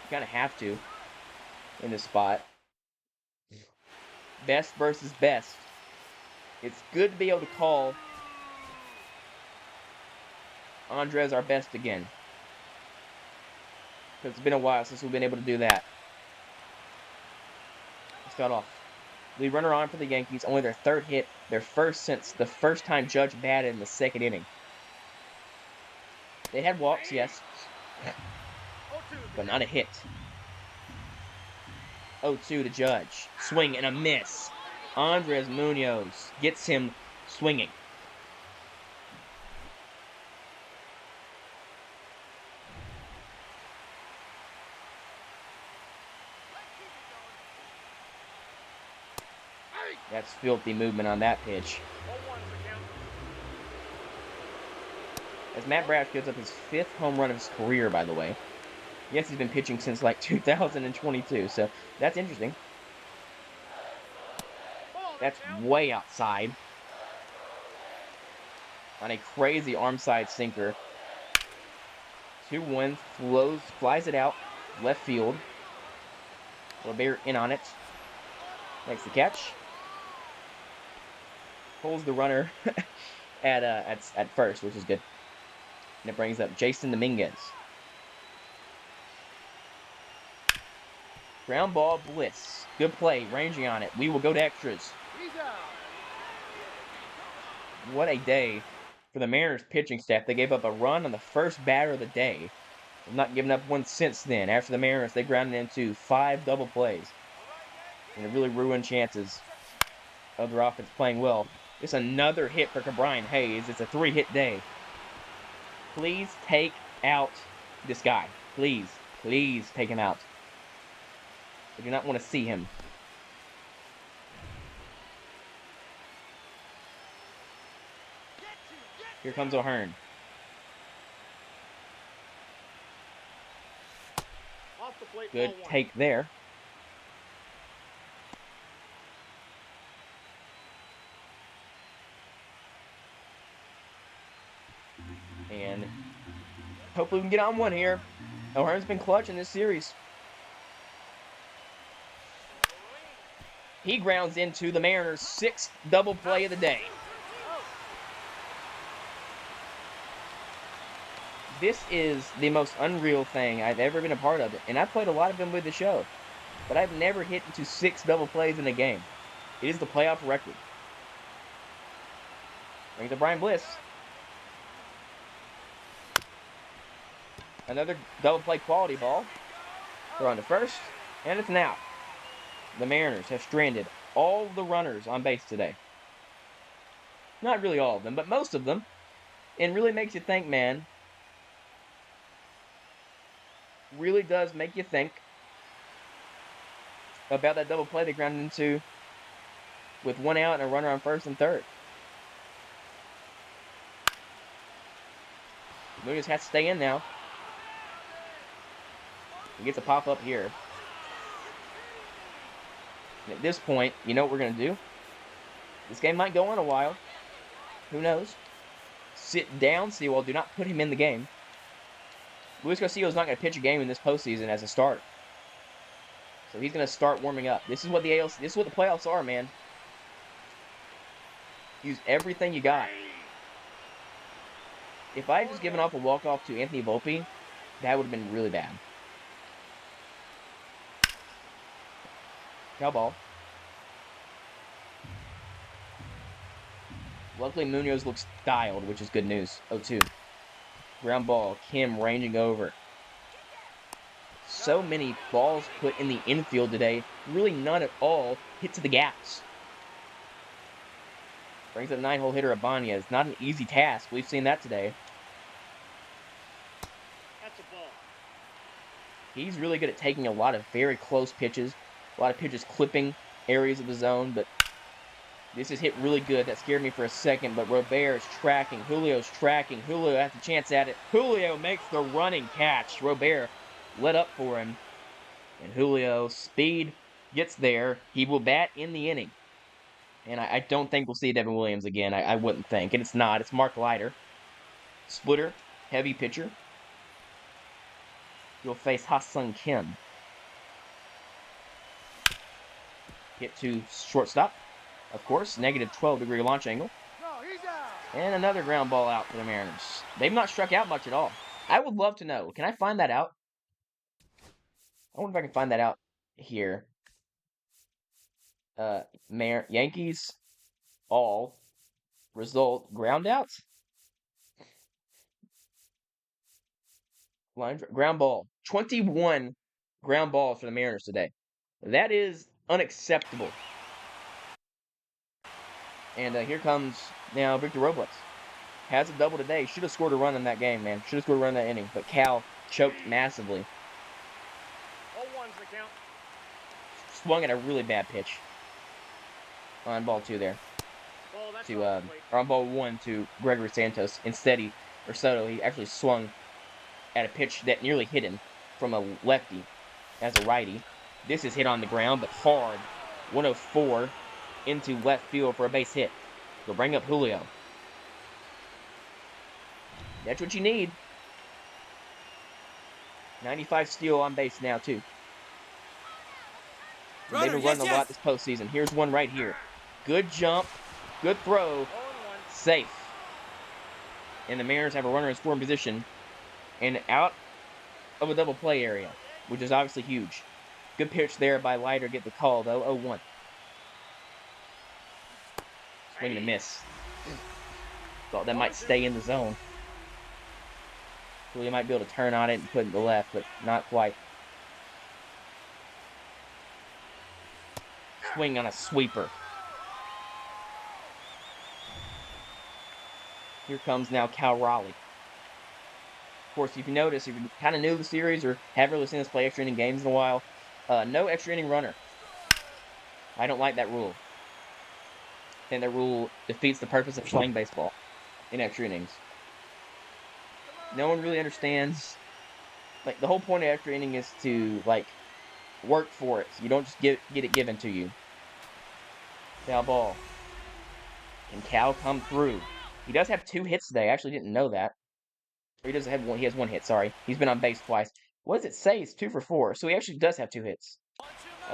You kind of have to in this spot. Best versus best. It's good to be able to call Andres our best again. Because it's been a while since we've been able to do that. Let's start off. Lead runner on for the Yankees. Only their 3rd hit. Their first since the first time Judge batted in the 2nd inning. They had walks, yes. But not a hit. 0-2 to Judge. Swing and a miss. Andres Munoz gets him swinging. That's filthy movement on that pitch. As Matt Brash gives up his 5th home run of his career, by the way. Yes, he's been pitching since like 2022, so that's interesting. That's way outside. On a crazy arm side sinker. 2-1, flies it out, left field. LeBaire in on it. Makes the catch. Pulls the runner at first, which is good. And it brings up Jason Dominguez. Ground ball, Bliss. Good play, ranging on it. We will go to extras. What a day for the Mariners pitching staff. They gave up a run on the first batter of the day. They've not given up one since then. After the Mariners, they grounded into 5 double plays. And it really ruined chances of their offense playing well. It's another hit for Brian Hayes. It's a 3-hit day. Please take out this guy. Please take him out. I do not want to see him. Here comes O'Hearn. Good take there. And hopefully we can get on one here. O'Hearn's been clutch in this series. He grounds into the Mariners' 6th double play of the day. This is the most unreal thing I've ever been a part of, and I've played a lot of them with the show, but I've never hit into 6 double plays in a game. It is the playoff record. Brings up Brian Bliss. Another double play quality ball. They're on to first, and it's an out. The Mariners have stranded all the runners on base today. Not really all of them, but most of them. And really makes you think, man. Really does make you think about that double play they grounded into with 1 out and a runner on first and third. Munoz has to stay in now. He gets a pop-up here. And at this point, you know what we're going to do? This game might go on a while. Who knows? Sit down, Sewell. Do not put him in the game. Luis Garcia is not going to pitch a game in this postseason as a starter. So he's going to start warming up. This is what the playoffs are, man. Use everything you got. If I had just given off a walk-off to Anthony Volpe, that would have been really bad. Foul ball. Luckily, Munoz looks dialed, which is good news. 0-2. Ground ball. Kim ranging over. So many balls put in the infield today. Really none at all hit to the gaps. Brings up 9-hole hitter Ibanez. Not an easy task. We've seen that today. That's a ball. He's really good at taking a lot of very close pitches. A lot of pitches clipping areas of the zone, but this is hit really good. That scared me for a second, but Robert is tracking. Julio's tracking. Julio has a chance at it. Julio makes the running catch. Robert let up for him. And Julio, speed, gets there. He will bat in the inning. And I don't think we'll see Devin Williams again. I wouldn't think. And it's not. It's Mark Leiter. Splitter, heavy pitcher. He'll face Ha-Sung Kim. Hit to shortstop. Of course, negative 12-degree launch angle. No, he's out. And another ground ball out for the Mariners. They've not struck out much at all. I would love to know. Can I find that out? I wonder if I can find that out here. Yankees all result ground outs. Ground ball. 21 ground balls for the Mariners today. That is unacceptable. And here comes now Victor Robles. Has a double today. Should have scored a run in that game, man. Should have scored a run in that inning. But Cal choked massively. 0-1's the count. Swung at a really bad pitch. On ball 2 there. Ball, that's To off the plate. or on ball 1 to Gregory Santos. Instead, he actually swung at a pitch that nearly hit him from a lefty as a righty. This is hit on the ground, but hard. 104 into left field for a base hit. They'll bring up Julio. That's what you need. 95 steal on base now, too. They've been running a lot this postseason. Here's one right here. Good jump. Good throw. 0-1. Safe. And the Mariners have a runner in scoring position and out of a double play area, which is obviously huge. Good pitch there by Leiter. Get the call, though. 0-1. Swing and a miss. Thought that might stay in the zone. Julio might be able to turn on it and put it to the left, but not quite. Swing on a sweeper. Here comes now Cal Raleigh. Of course, if you notice, if you're kind of new to the series or haven't really seen us play extra inning games in a while, no extra inning runner. I don't like that rule. I think that rule defeats the purpose of playing baseball in extra innings. No one really understands. Like, the whole point of extra inning is to, like, work for it. You don't just get it given to you. Foul ball. Can Cal come through? He does have 2 hits today. I actually didn't know that. Or he doesn't have one. He has 1 hit, sorry. He's been on base twice. What does it say? He's 2 for 4. So he actually does have 2 hits.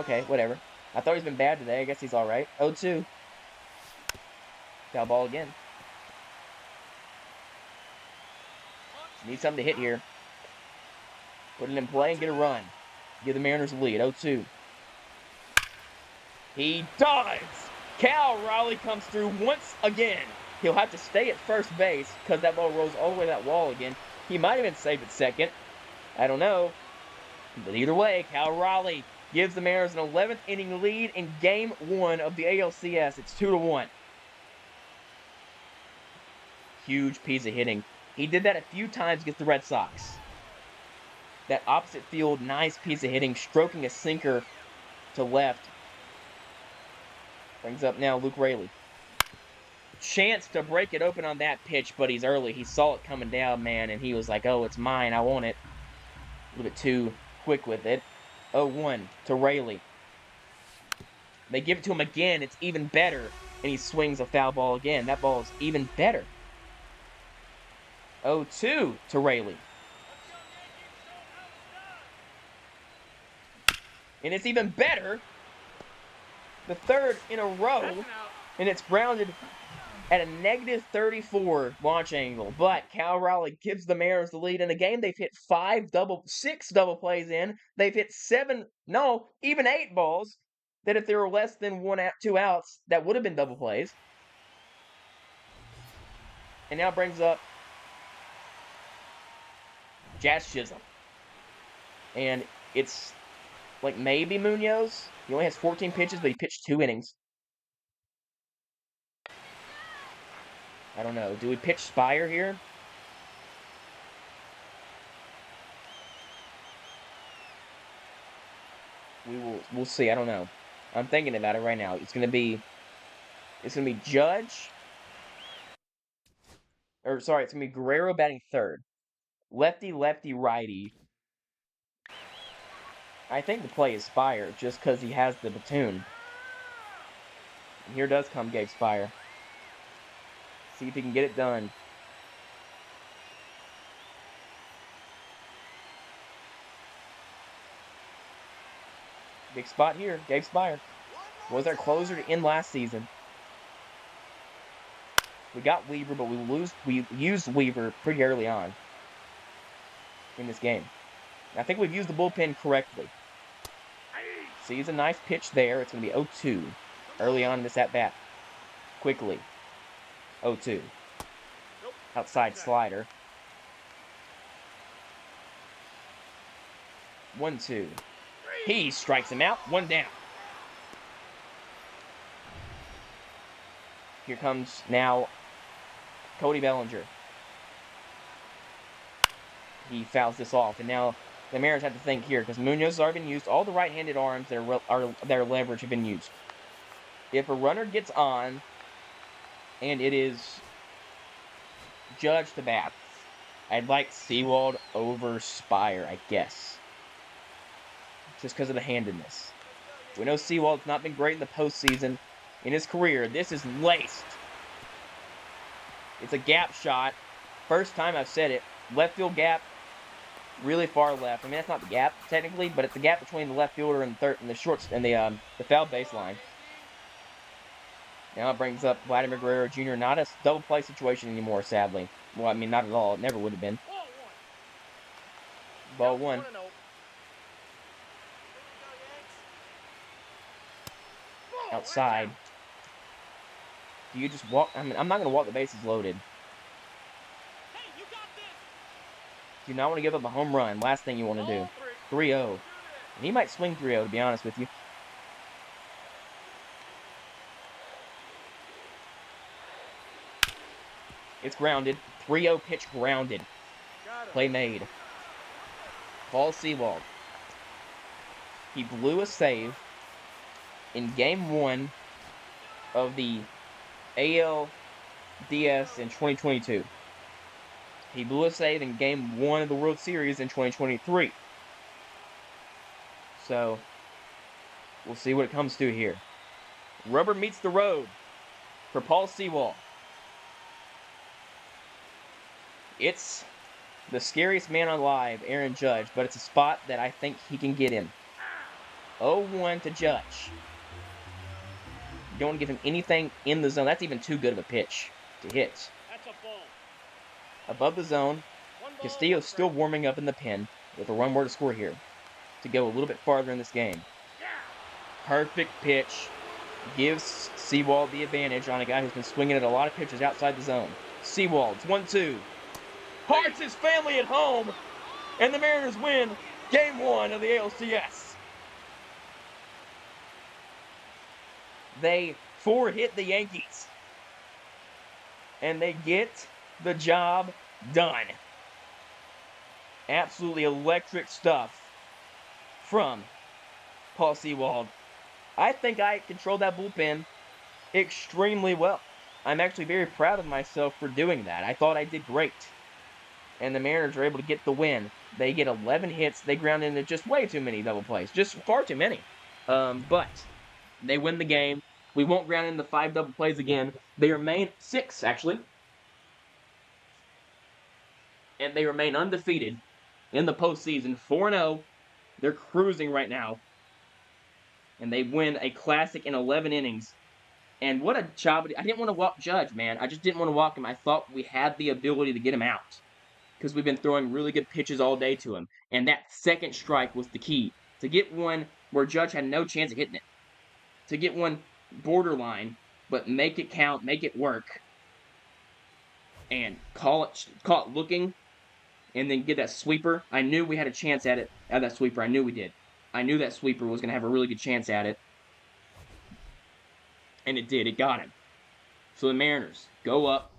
Okay, whatever. I thought he's been bad today. I guess he's alright. 0-2. Foul ball again. Need something to hit here. Put it in play and get a run. Give the Mariners a lead. 0-2. He does! Cal Raleigh comes through once again. He'll have to stay at first base because that ball rolls all the way to that wall again. He might have been safe at second. I don't know. But either way, Cal Raleigh gives the Mariners an 11th inning lead in Game 1 of the ALCS. It's 2-1. Huge piece of hitting. He did that a few times against the Red Sox. That opposite field, nice piece of hitting, stroking a sinker to left. Brings up now Luke Raley. Chance to break it open on that pitch, but he's early. He saw it coming down, man, and he was like, oh, it's mine. I want it. A little bit too quick with it. 0-1 to Raley. They give it to him again. It's even better. And he swings a foul ball again. That ball is even better. 0-2 to Raley. And it's even better. The third in a row. And it's grounded at a negative 34 launch angle. But Cal Raleigh gives the Mariners the lead in a game. They've hit 6 double plays in. They've hit 7, no, even 8 balls. that if there were less than 2 outs, that would have been double plays. And now brings up Jazz Chisholm. And it's like maybe Munoz. He only has 14 pitches, but he pitched 2 innings. I don't know. Do we pitch Spire here? We'll see. I don't know. I'm thinking about it right now. It's gonna be Judge. It's gonna be Guerrero batting third. Lefty, lefty, righty. I think the play is Spire just because he has the platoon. And here does come Gabe Spire. See if he can get it done. Big spot here, Gabe Spire. Was our closer to end last season. We got Weaver, but we used Weaver pretty early on in this game. I think we've used the bullpen correctly. Sees a nice pitch there. It's going to be 0-2 early on in this at-bat. Quickly. 0-2. Outside slider. 1-2. He strikes him out. 1 down. Here comes now Cody Bellinger. He fouls this off, and now the Mariners have to think here because Munoz has already been used. All the right-handed arms that are leverage have been used. If a runner gets on, and it is Judge to bat, I'd like Sewald over Spire, I guess, just because of the handedness. We know Sewald's not been great in the postseason in his career. This is laced. It's a gap shot. First time I've said it. Left field gap. Really far left. I mean, that's not the gap technically, but it's the gap between the left fielder and the shorts and the foul baseline. Now it brings up Vladimir Guerrero Jr. Not a double play situation anymore, sadly. Well, I mean, not at all. It never would have been. Ball 1. Outside. Do you just walk? I mean, I'm not going to walk the bases loaded. Do not want to give up a home run. Last thing you want to do. 3-0. And he might swing 3-0, to be honest with you. It's grounded. 3-0 pitch grounded. Play made. Paul Sewald. He blew a save in Game 1 of the ALDS in 2022. He blew a save in Game 1 of the World Series in 2023. So, we'll see what it comes to here. Rubber meets the road for Paul Sewald. It's the scariest man alive, Aaron Judge, but it's a spot that I think he can get in. 0-1 to Judge. You don't want to give him anything in the zone. That's even too good of a pitch to hit. That's a ball. Above the zone, Castillo's still warming up in the pen with a run more to score here to go a little bit farther in this game. Perfect pitch. Gives Sewald the advantage on a guy who's been swinging at a lot of pitches outside the zone. Sewald's 1-2. Hearts his family at home, and the Mariners win Game 1 of the ALCS. They 4-hit the Yankees, and they get the job done. Absolutely electric stuff from Paul Sewald. I think I controlled that bullpen extremely well. I'm actually very proud of myself for doing that. I thought I did great. And the Mariners are able to get the win. They get 11 hits. They ground into just way too many double plays. Just far too many. But they win the game. We won't ground into 5 double plays again. They remain 6, actually. And they remain undefeated in the postseason. 4-0. They're cruising right now. And they win a classic in 11 innings. And what a job. I didn't want to walk Judge, man. I just didn't want to walk him. I thought we had the ability to get him out, because we've been throwing really good pitches all day to him. And that second strike was the key. To get one where Judge had no chance of hitting it. to get one borderline, but make it count, make it work, and call it looking, and then get that sweeper. I knew we had a chance at it, at that sweeper. I knew we did. I knew that sweeper was going to have a really good chance at it. And it did. It got him. So the Mariners go up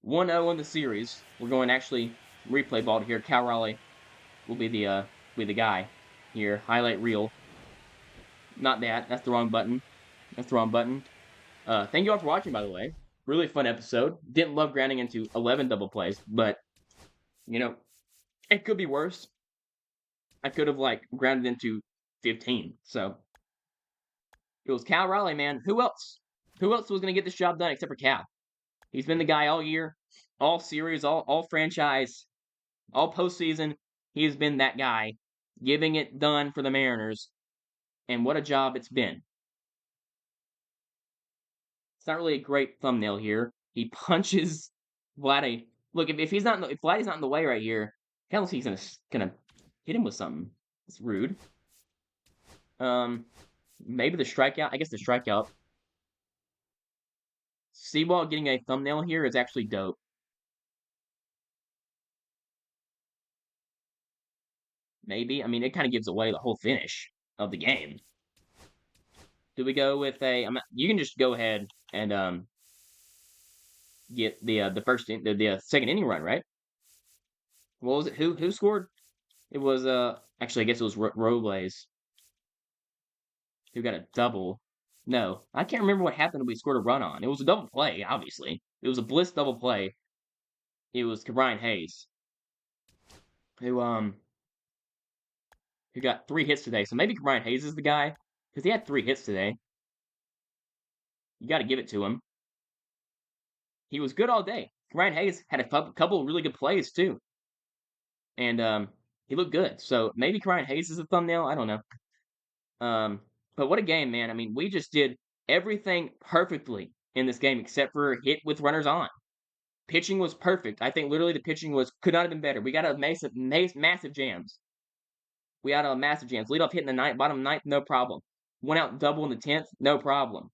1-0 in the series. We're going to actually replay ball here. Cal Raleigh will be the guy here. Highlight reel. Not that. That's the wrong button. That's the wrong button. Thank you all for watching, by the way. Really fun episode. Didn't love grounding into 11 double plays, but, you know, it could be worse. I could have, grounded into 15. So, it was Cal Raleigh, man. Who else? Who else was going to get this job done except for Cal? He's been the guy all year, all series, all franchise, all postseason. He has been that guy, getting it done for the Mariners. And what a job it's been. It's not really a great thumbnail here. He punches Vladdy. Look, if he's not, if Vladdy's not in the way right here, kind of he's gonna hit him with something. It's rude. Maybe the strikeout. I guess the strikeout. Seawall getting a thumbnail here is actually dope. Maybe. I mean, it kind of gives away the whole finish of the game. Do we go with a? You can just go ahead and get the second inning run, right? What was it? Who scored? It was actually I guess it was Robles who got a double. No, I can't remember what happened when we scored a run on. It was a double play, obviously. It was a bliss double play. It was Ryan Hayes who got 3 hits today. So maybe Ryan Hayes is the guy because he had 3 hits today. You got to give it to him. He was good all day. Ryan Hayes had a couple really good plays too, and he looked good. So maybe Ryan Hayes is a thumbnail. I don't know. But what a game, man. I mean, we just did everything perfectly in this game except for hit with runners on. Pitching was perfect. I think literally the pitching could not have been better. We got a massive jams. We had a massive jams. Lead off hit in the bottom 9th, no problem. Went out double in the 10th, no problem.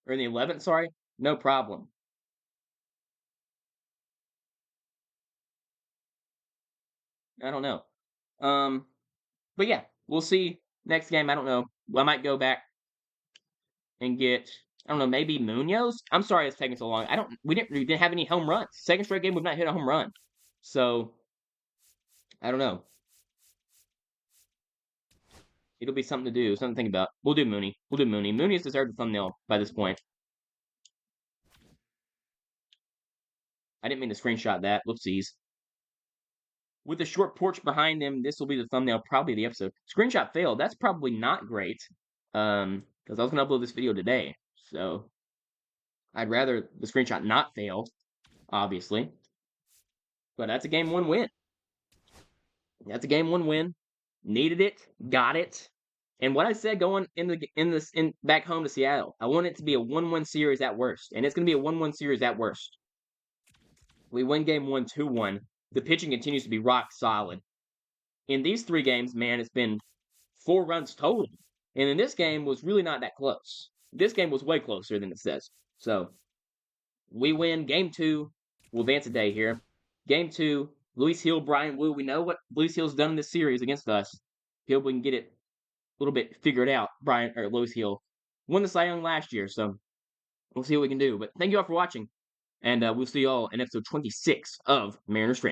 Or in the 11th, sorry, no problem. I don't know. But yeah, we'll see next game. I don't know. I might go back and get, I don't know, maybe Munoz. I'm sorry it's taking so long. We didn't have any home runs. Second straight game we've not hit a home run. So I don't know. It'll be something to do, something to think about. We'll do Mooney. We'll do Mooney. Mooney has deserved the thumbnail by this point. I didn't mean to screenshot that. Whoopsies. With the short porch behind him, this will be the thumbnail, probably the episode. Screenshot failed. That's probably not great. Because I was going to upload this video today. So I'd rather the screenshot not fail, obviously. But that's a game 1 win. That's a game 1 win. Needed it, got it. And what I said going back home to Seattle, I want it to be a 1-1 series at worst. And it's going to be a 1-1 series at worst. We win game 1 2-1. The pitching continues to be rock solid. In these 3 games, man, it's been 4 runs total. And in this game was really not that close. This game was way closer than it says. So we win game 2. We'll advance a day here. Game 2, Luis Hill, Brian Wu. We know what Luis Hill's done in this series against us. Hope we can get it a little bit figured out. Luis Hill won the Cy Young last year, so we'll see what we can do. But thank you all for watching, and we'll see you all in episode 26 of Mariners Franchise.